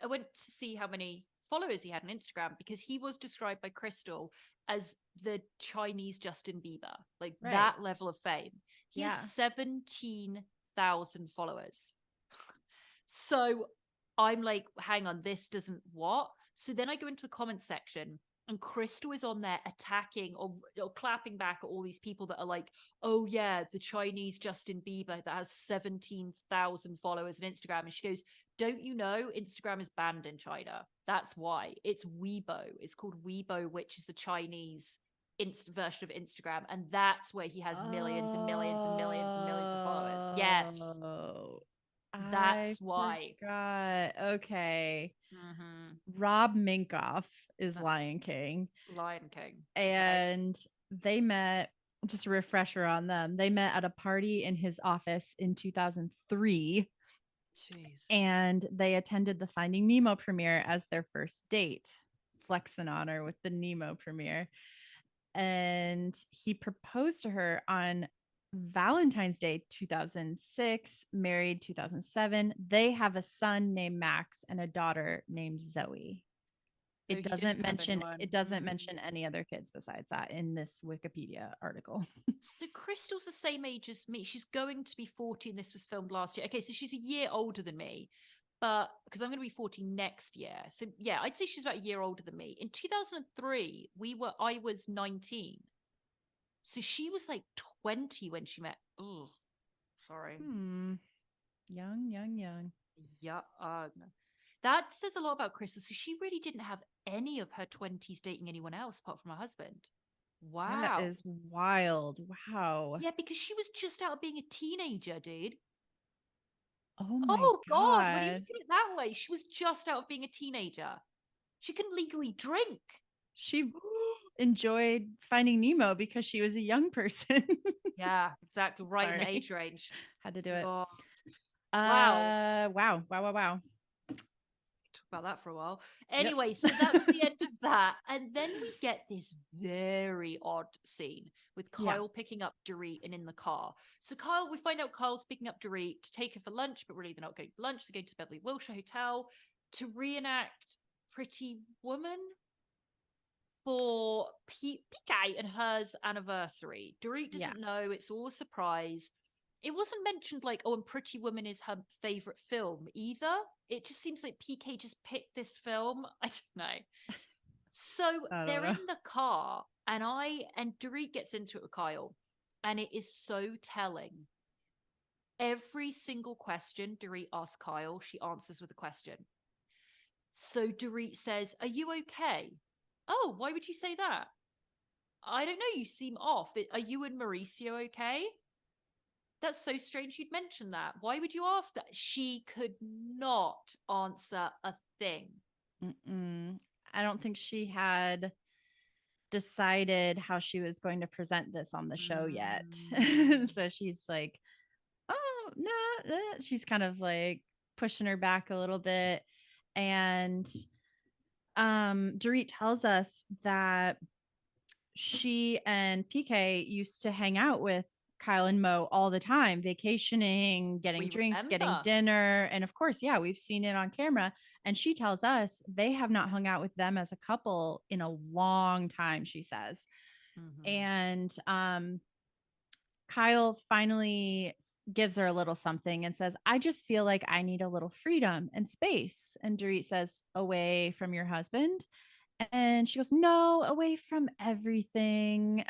I went to see how many followers he had on Instagram, because he was described by Crystal as the Chinese Justin Bieber, like Right. that level of fame. He Yeah. has 17,000 followers. So I'm like, hang on, this doesn't what? So then I go into the comment section, and Crystal is on there attacking or clapping back at all these people that are like, oh yeah, the Chinese Justin Bieber that has 17,000 followers on Instagram. And she goes, don't you know Instagram is banned in China? That's why. It's Weibo. It's called Weibo, which is the Chinese version of Instagram. And that's where he has millions and millions and millions and millions of followers. Yes. Oh, I That's why. forgot. Okay. Mm-hmm. Rhob Minkoff is That's Lion King. Lion King. Okay. And they met, just a refresher on them. They met at a party in his office in 2003. Jeez. And they attended the Finding Nemo premiere as their first date. Flexing on her with the Nemo premiere. And he proposed to her on Valentine's Day 2006, married 2007. They have a son named Max and a daughter named Zoe. So It he doesn't didn't have mention anyone. it doesn't mention any other kids besides that in this Wikipedia article. So Crystal's the same age as me. She's going to be 40, and this was filmed last year. Okay, so she's a year older than me, but because I'm going to be 40 next year. So yeah, I'd say she's about a year older than me. In 2003, I was 19. So she was like 20 when she met. Oh, sorry. Young. Yeah. That says a lot about Crystal. So she really didn't have any of her 20s dating anyone else apart from her husband. Wow. That is wild. Wow. Yeah, because she was just out of being a teenager, dude. Oh my Oh God, when you God. put it that way, she was just out of being a teenager. She couldn't legally drink. She enjoyed Finding Nemo because she was a young person. Yeah, exactly. Right in the Sorry. age range. Had to do it. God. Wow. Talk about that for a while. Anyway, so that was the end of that. And then we get this very odd scene with Kyle picking up Dorit and in the car. So we find out Kyle's picking up Dorit to take her for lunch, but really they're not going to lunch. They're going to Beverly Wilshire Hotel to reenact Pretty Woman for PK and her's anniversary. Dorit doesn't know. It's all a surprise. It wasn't mentioned like, oh, and Pretty Woman is her favorite film either. It just seems like PK just picked this film. I don't know. So they're in the car, and Dorit gets into it with Kyle. And it is so telling. Every single question Dorit asks Kyle, she answers with a question. So Dorit says, "Are you okay?" "Oh, why would you say that?" "I don't know, you seem off. Are you and Mauricio okay?" "That's so strange you'd mention that. Why would you ask that?" She could not answer a thing. Mm-mm. I don't think she had decided how she was going to present this on the show yet. So she's like, "Oh, no." She's kind of like pushing her back a little bit. And Dorit tells us that she and PK used to hang out with Kyle and Mo all the time, vacationing, getting We drinks, getting remember. dinner. And of course, yeah, we've seen it on camera. And she tells us they have not hung out with them as a couple in a long time, she says. And Kyle finally gives her a little something and says, "I just feel like I need a little freedom and space." And Dorit says, "Away from your husband?" And she goes, "No, away from everything."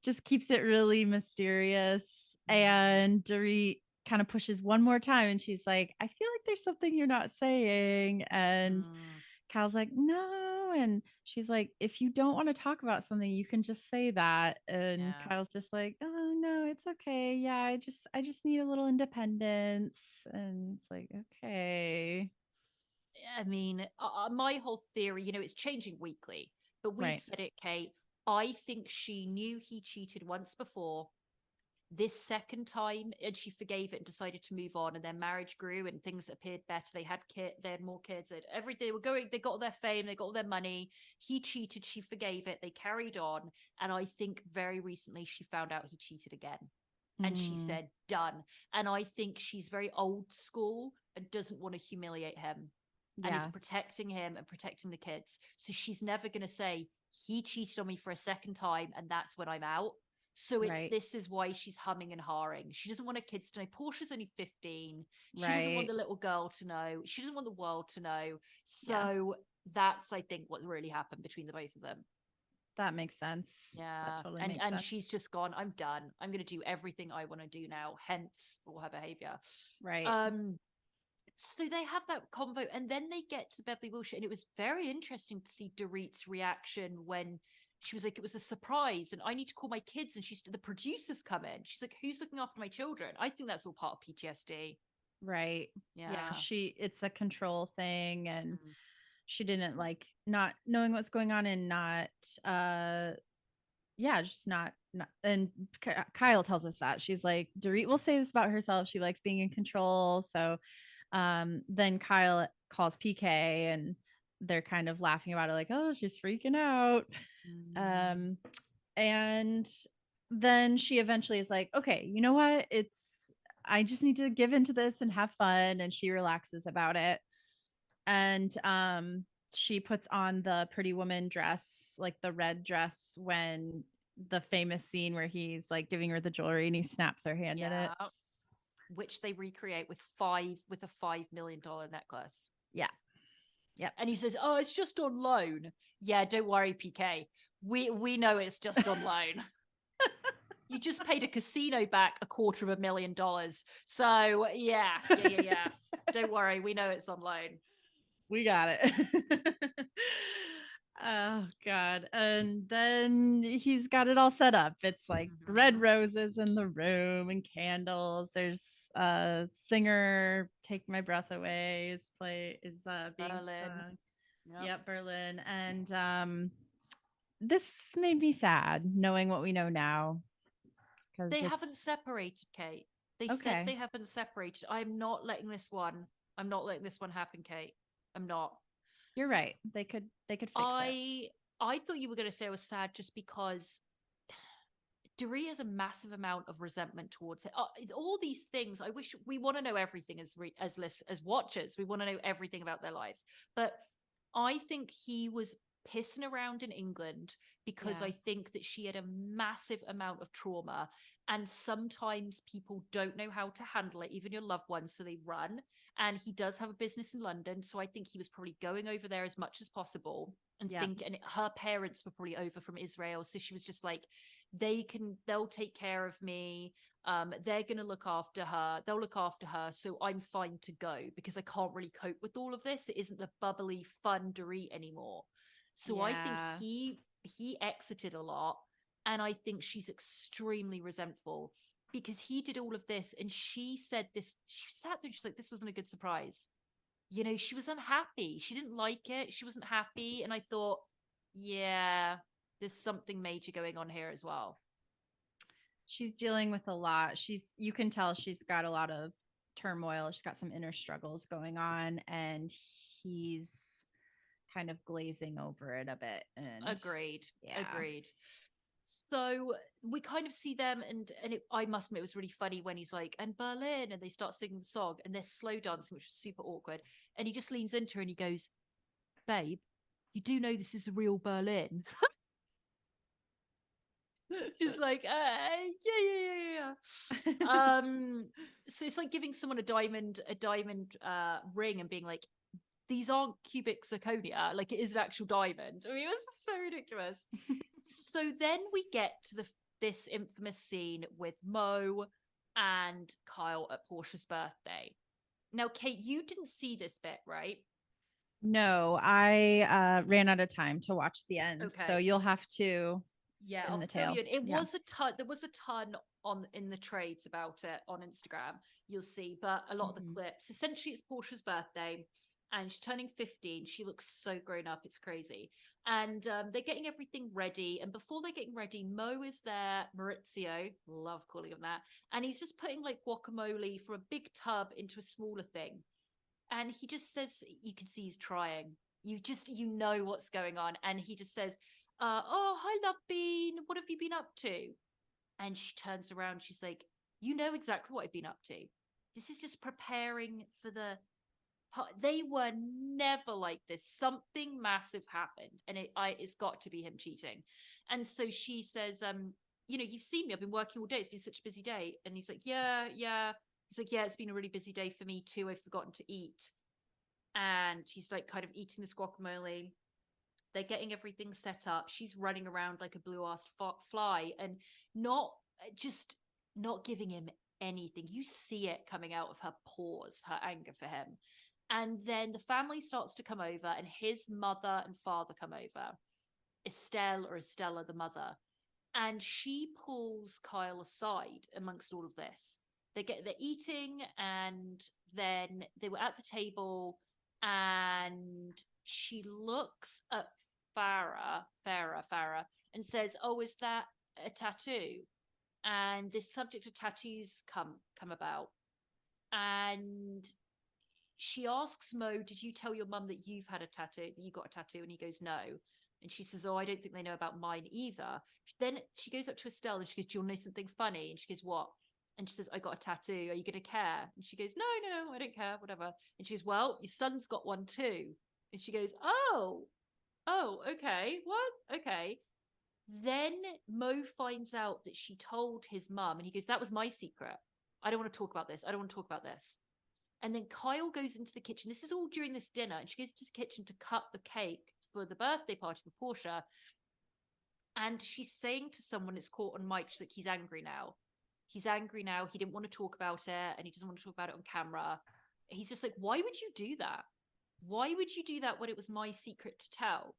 Just keeps it really mysterious. And Dorit kind of pushes one more time and she's like, "I feel like there's something you're not saying." And Kyle's like, "No." And she's like, "If you don't want to talk about something, you can just say that." And Yeah. Kyle's just like, "Oh no, it's okay. Yeah, I just need a little independence." And it's like, okay. I mean, my whole theory, it's changing weekly, but we've Right. said it, Kate. I think she knew he cheated once before. This second time, and she forgave it and decided to move on. And their marriage grew, and things appeared better. They had more kids. Every day were going. They got all their fame. They got all their money. He cheated. She forgave it. They carried on. And I think very recently she found out he cheated again, and she Mm, said, "Done." And I think she's very old school and doesn't want to humiliate him, and is yeah. protecting him and protecting the kids. So she's never going to say he cheated on me for a second time and that's when I'm out. So Right. this is why she's humming and hawing. She doesn't want her kids to know. Portia's only 15. She doesn't want Right. the little girl to know. She doesn't want the world to know. Yeah. So that's, I think, what really happened between the both of them. That makes sense. That Yeah. totally And makes and sense. she's just gone, "I'm done. I'm gonna do everything I want to do now," hence all her behavior. Right. Um so they have that convo, and then they get to the Beverly Wilshire, and it was very interesting to see Dorit's reaction when she was like, "It was a surprise, and I need to call my kids." And the producers come in. She's like, "Who's looking after my children?" I think that's all part of PTSD. Right. Yeah. Yeah. It's a control thing. And Mm. she didn't like not knowing what's going on and not, yeah, just not. And Kyle tells us that she's like, Dorit will say this about herself. She likes being in control. So then Kyle calls PK and they're kind of laughing about it, like, "Oh, she's freaking out." Mm. Um, and then she eventually is like, "Okay, you know what? I just need to give into this and have fun." And she relaxes about it. And she puts on the Pretty Woman dress, like the red dress, when the famous scene where he's like giving her the jewelry and he snaps her hand in it. Yeah. Which they recreate with a $5 million necklace. Yeah. Yep. And he says, "Oh, it's just on loan." Yeah, don't worry, PK. We know it's just on loan. You just paid a casino back $250,000. So yeah. Don't worry, we know it's on loan. We got it. Oh God. And then he's got it all set up. It's like red roses in the room and candles. There's a singer, "Take My Breath Away" is being Berlin. sung. Yep. Yep, Berlin. And this made me sad knowing what we know now. Because They haven't it's separated, Kate. They said okay. they haven't separated. I'm not letting this one happen, Kate. I'm not. You're right. They could fix it. I thought you were going to say I was sad just because Doree has a massive amount of resentment towards it. All these things. I wish we want to know everything as watchers. We want to know everything about their lives. But I think he was pissing around in England because Yeah. I think that she had a massive amount of trauma, and sometimes people don't know how to handle it, even your loved ones, so they run. And he does have a business in London. So I think he was probably going over there as much as possible and and her parents were probably over from Israel. So she was just like, they'll take care of me. They're going to look after her. They'll look after her. So I'm fine to go because I can't really cope with all of this. It isn't the bubbly fun Dorit anymore. So I think he exited a lot. And I think she's extremely resentful because he did all of this and she said this. She sat there and she's like, this wasn't a good surprise. You know, she was unhappy. She didn't like it. She wasn't happy. And I thought, yeah, there's something major going on here as well. She's dealing with a lot. You can tell she's got a lot of turmoil. She's got some inner struggles going on, and he's kind of glazing over it a bit. And agreed. So we kind of see them, and I must admit, it was really funny when he's like, and Berlin, and they start singing the song, and they're slow dancing, which was super awkward. And he just leans into her and he goes, babe, you do know this is the real Berlin. Just like, yeah. So it's like giving someone a diamond ring and being like, these aren't cubic zirconia, like it is an actual diamond. I mean, it was just so ridiculous. So then we get to this infamous scene with Mo and Kyle at Portia's birthday. Now, Kate, you didn't see this bit, right? No, I ran out of time to watch the end. Okay. So you'll have to spin the tale. Was a ton. There was a ton in the trades about it on Instagram. You'll see, but a lot of the clips. Essentially, it's Portia's birthday, and she's turning 15. She looks so grown up. It's crazy. And they're getting everything ready. And before they're getting ready, Mo is there. Maurizio, love calling him that. And he's just putting like guacamole from a big tub into a smaller thing. And he just says, you can see he's trying. You know what's going on. And he just says, oh, hi, Love Bean. What have you been up to? And she turns around. She's like, you know exactly what I've been up to. This is just preparing for the... They were never like this. Something massive happened. And it's got to be him cheating. And so she says, you've seen me. I've been working all day. It's been such a busy day. And he's like, yeah. He's like, yeah, it's been a really busy day for me too. I've forgotten to eat. And he's like kind of eating this guacamole. They're getting everything set up. She's running around like a blue-ass fly and not giving him anything. You see it coming out of her pores, her anger for him. And then the family starts to come over and his mother and father come over. Estella, the mother. And she pulls Kyle aside amongst all of this. They're eating, and then they were at the table, and she looks at Farah, and says, "Oh, is that a tattoo?" And this subject of tattoos come about, and she asks Mo, "Did you tell your mum that you've had a tattoo? That you got a tattoo?" And he goes, "No." And she says, "Oh, I don't think they know about mine either." Then she goes up to Estelle and she goes, "Do you want to know something funny?" And she goes, "What?" And she says, "I got a tattoo. Are you going to care?" And she goes, No, I don't care, whatever. And she goes, "Well, your son's got one too." And she goes, Oh, okay. What? Okay. Then Mo finds out that she told his mum, and he goes, "That was my secret. I don't want to talk about this. And then Kyle goes into the kitchen. This is all during this dinner. And she goes to the kitchen to cut the cake for the birthday party for Portia. And she's saying to someone, it's caught on mic, she's like, he's angry now. He didn't want to talk about it, and he doesn't want to talk about it on camera. He's just like, why would you do that? Why would you do that when it was my secret to tell?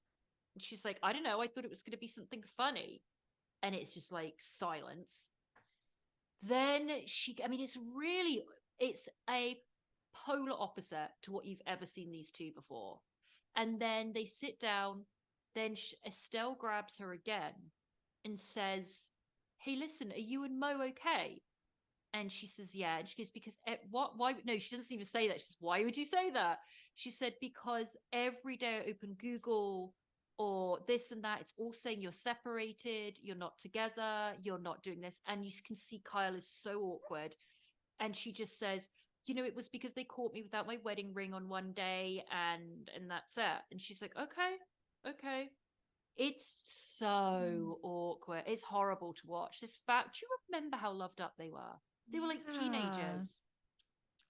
And she's like, I don't know. I thought it was going to be something funny. And it's just like silence. Then it's a polar opposite to what you've ever seen these two before. And then they sit down. Then Estelle grabs her again and says, "Hey, listen, are you and Mo okay?" And she says, "Yeah." And she goes, "Because what? Why?" No, she doesn't even say that. She says, "Why would you say that?" She said, "Because every day I open Google or this and that, it's all saying you're separated, you're not together, you're not doing this." And you can see Kyle is so awkward. And she just says, "It was because they caught me without my wedding ring on one day, and that's it." And she's like, okay. It's so awkward. It's horrible to watch. This fact, do you remember how loved up they were? They were like teenagers.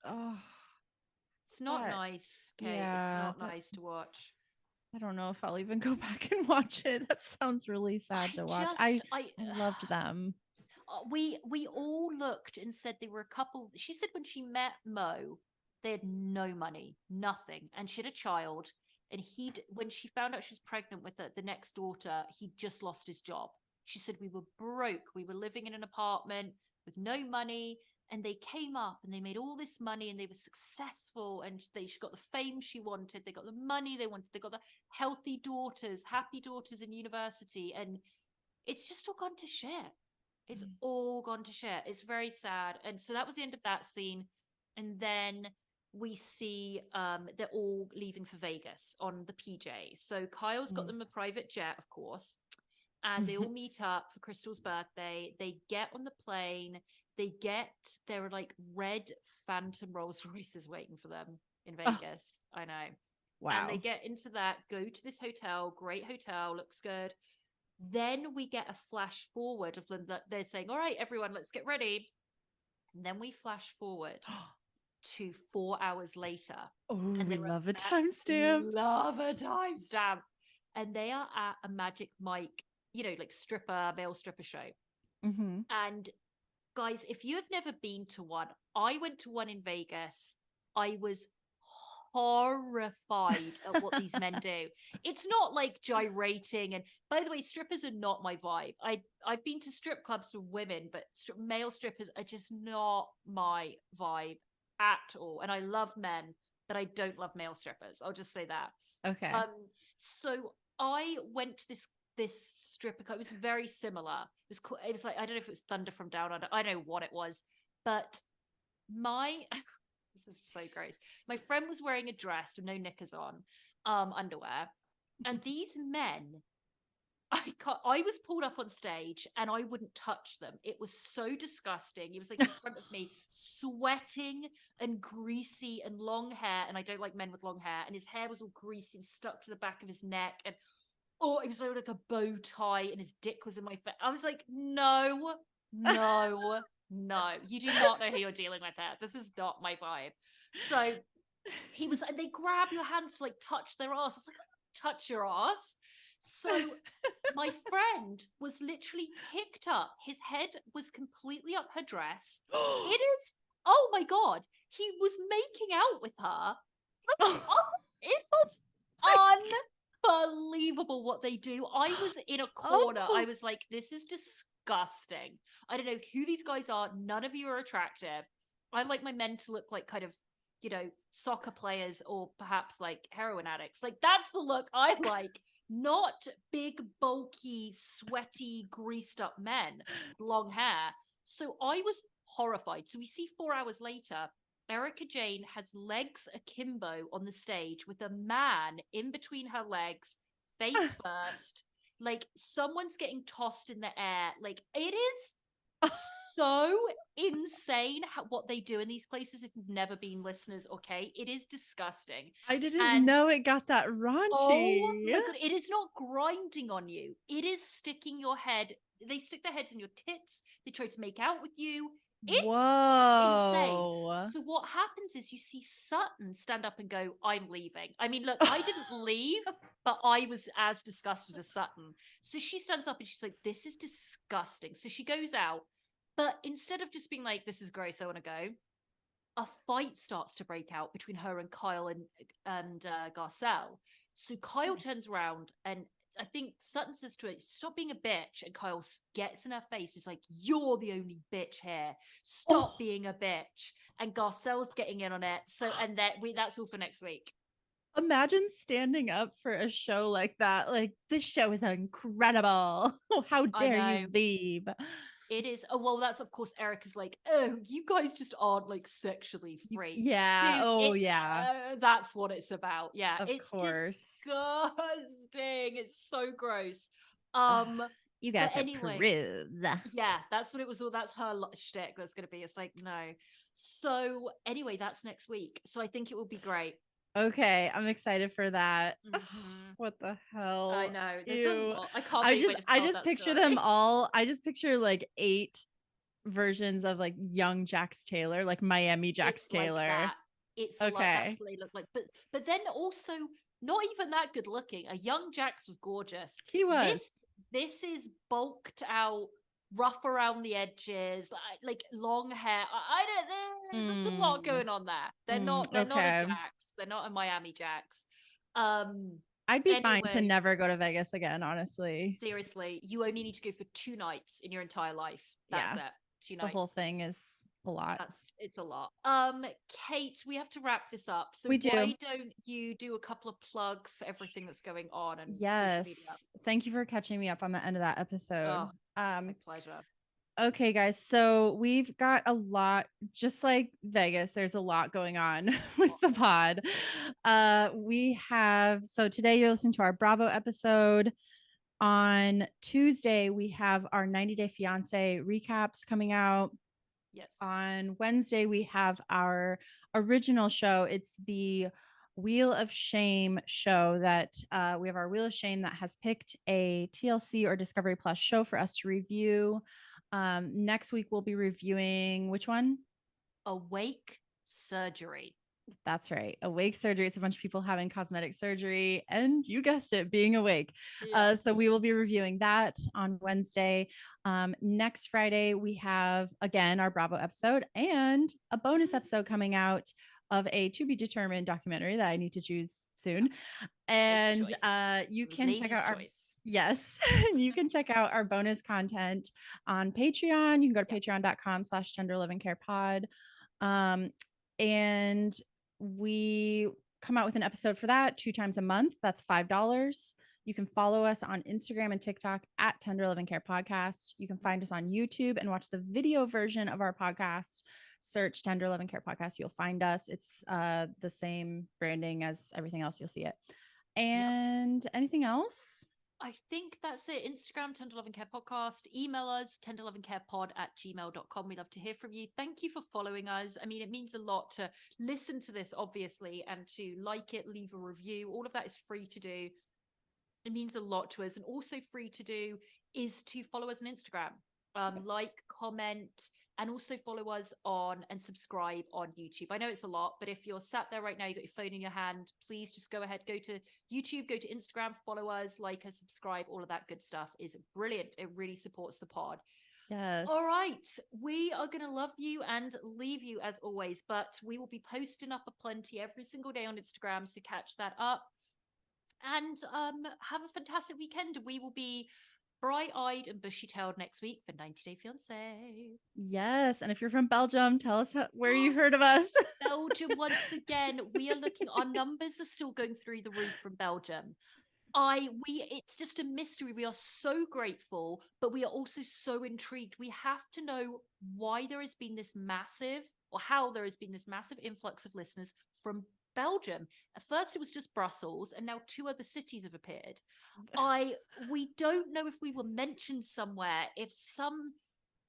Oh, It's not But, nice, Kate. It's yeah, not nice to watch. I don't know if I'll even go back and watch it. That sounds really sad to watch. I loved them. We all looked and said they were a couple. She said when she met Mo, they had no money, nothing, and she had a child. And when she found out she was pregnant with the next daughter, he just lost his job. She said we were broke. We were living in an apartment with no money. And they came up and they made all this money and they were successful and she got the fame she wanted. They got the money they wanted. They got the healthy daughters, happy daughters in university. And it's just all gone to shit. It's all gone to shit. It's very sad. And so that was the end of that scene. And then we see they're all leaving for Vegas on the PJ. So Kyle's got them a private jet, of course. And they all meet up for Crystal's birthday. They get on the plane. They get their like red Phantom Rolls Royces waiting for them in Vegas. I know. Wow. And they get into that, go to this hotel, great hotel, looks good. Then we get a flash forward of them that they're saying, all right, everyone, let's get ready. And then we flash forward to 4 hours later. Oh, and we love a timestamp. Love a timestamp. And they are at a Magic Mike, like male stripper show. Mm-hmm. And guys, if you have never been to one, I went to one in Vegas. I was horrified at what these men do. It's not like gyrating. And by the way, strippers are not my vibe. I've been to strip clubs for women, but male strippers are just not my vibe at all. And I love men, but I don't love male strippers. I'll just say that. Okay. So I went to this stripper club. It was very similar. It was like, I don't know if it was Thunder from Down Under. I don't know what it was, but this is so gross. My friend was wearing a dress with no knickers on, underwear, and these men, I was pulled up on stage and I wouldn't touch them. It was so disgusting. He was like in front of me, sweating and greasy and long hair, and I don't like men with long hair, and his hair was all greasy and stuck to the back of his neck, and it was like a bow tie, and his dick was in my face. I was like, no, you do not know who you're dealing with here. This is not my vibe. So they grab your hands to like touch their ass. I was like, touch your ass. So my friend was literally picked up. His head was completely up her dress. Oh my God. He was making out with her. It's unbelievable what they do. I was in a corner. I was like, this is disgusting. I don't know who these guys are. None of you are attractive. I like my men to look like kind of, soccer players or perhaps like heroin addicts. Like that's the look I like. Not big, bulky, sweaty, greased up men, long hair. So I was horrified. So we see 4 hours later, Erika Jayne has legs akimbo on the stage with a man in between her legs, face first. Like someone's getting tossed in the air. Like it is so insane what they do in these places. If you've never been, listeners, okay, it is disgusting. I didn't know it got that raunchy. Oh my God, it is not grinding on you. It is sticking your head. They stick their heads in your tits. They try to make out with you. It's insane. So what happens is you see Sutton stand up and go, I'm leaving. I mean, look, I didn't leave, but I was as disgusted as Sutton. So she stands up and she's like, this is disgusting. So she goes out, but instead of just being like, this is gross, I want to go, a fight starts to break out between her and Kyle and Garcelle. So Kyle turns around and I think Sutton says to her, stop being a bitch. And Kyle gets in her face. He's like, you're the only bitch here. Stop being a bitch. And Garcelle's getting in on it. So, and that's all for next week. Imagine standing up for a show like that. Like, this show is incredible. How dare you leave? It is. Oh, well, that's of course Erika's like, oh, you guys just aren't like sexually free. Yeah. Dude, that's what it's about. Yeah. It's course. disgusting. It's so gross. You guys are prudes. Yeah, that's what it was. All that's her shtick. That's going to be. It's like, no. So anyway, that's next week. So I think it will be great. Okay, I'm excited for that. Mm-hmm. What the hell? I know. There's a lot. I can't believe I just picture them all. I just picture like 8 versions of like young Jax Taylor, like Miami Jax Taylor. It's like that's what they look like. But then also not even that good looking. A young Jax was gorgeous. He was. This is bulked out, rough around the edges, like long hair. I don't. There's a lot going on there. They're not. They're not a Jax. They're not a Miami Jax. I'd be fine to never go to Vegas again, honestly. Seriously, you only need to go for 2 nights in your entire life. That's it. 2 nights. The whole thing is a lot. It's a lot. Kate, we have to wrap this up. So we do. Why don't you do a couple of plugs for everything that's going on? And yes, thank you for catching me up on the end of that episode. My pleasure. Okay, guys. So we've got a lot, just like Vegas, there's a lot going on with the pod. So today you're listening to our Bravo episode. On Tuesday, we have our 90 Day Fiance recaps coming out. Yes. On Wednesday, we have our original show. It's the Wheel of Shame show that we have our Wheel of Shame that has picked a TLC or Discovery Plus show for us to review. Next week, we'll be reviewing which one? Awake Surgery. That's right. Awake Surgery. It's a bunch of people having cosmetic surgery and you guessed it, being awake. Yeah. So we will be reviewing that on Wednesday. Next Friday, we have again our Bravo episode and a bonus episode coming out of a to be determined documentary that I need to choose soon. And you can check out you can check out our bonus content on Patreon. You can go to patreon.com/tenderlovincarepod. And we come out with an episode for that 2 times a month. That's $5. You can follow us on Instagram and TikTok at Tender Loving Care Podcast. You can find us on YouTube and watch the video version of our podcast. Search Tender Loving Care Podcast. You'll find us. It's the same branding as everything else. You'll see it. And anything else? I think that's it. Instagram, Tender Loving Care Podcast. Email us, tenderlovingcarepod@gmail.com. We love to hear from you. Thank you for following us. I mean, it means a lot to listen to this, obviously, and to like it, leave a review. All of that is free to do. It means a lot to us. And also free to do is to follow us on Instagram. Like, comment, and also follow us on and subscribe on YouTube. I know it's a lot, but if you're sat there right now, you got your phone in your hand, please just go ahead, go to YouTube, go to Instagram, follow us, like us, subscribe. All of that good stuff is brilliant. It really supports the pod. Yes. All right. We are going to love you and leave you as always, but we will be posting up a plenty every single day on Instagram. So catch that up and have a fantastic weekend. We will be bright-eyed and bushy-tailed next week for 90 Day Fiancé. Yes, and if you're from Belgium, tell us where you heard of us. Belgium, once again, we are looking. Our numbers are still going through the roof from Belgium. It's just a mystery. We are so grateful, but we are also so intrigued. We have to know why there has been this massive, or how there has been this massive influx of listeners from Belgium. At first it was just Brussels, and now 2 other cities have appeared. We don't know if we were mentioned somewhere, if some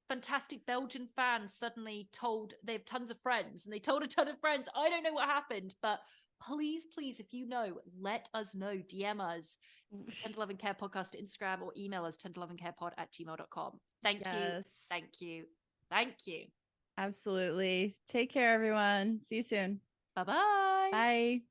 fantastic Belgian fans suddenly told they have tons of friends and they told a ton of friends. I don't know what happened, but please, if you know, let us know. DM us, Tender Loving Care Podcast Instagram, or email us, tenderlovingcarepod@gmail.com. Thank you. Absolutely. Take care, everyone. See you soon. Bye-bye. Bye.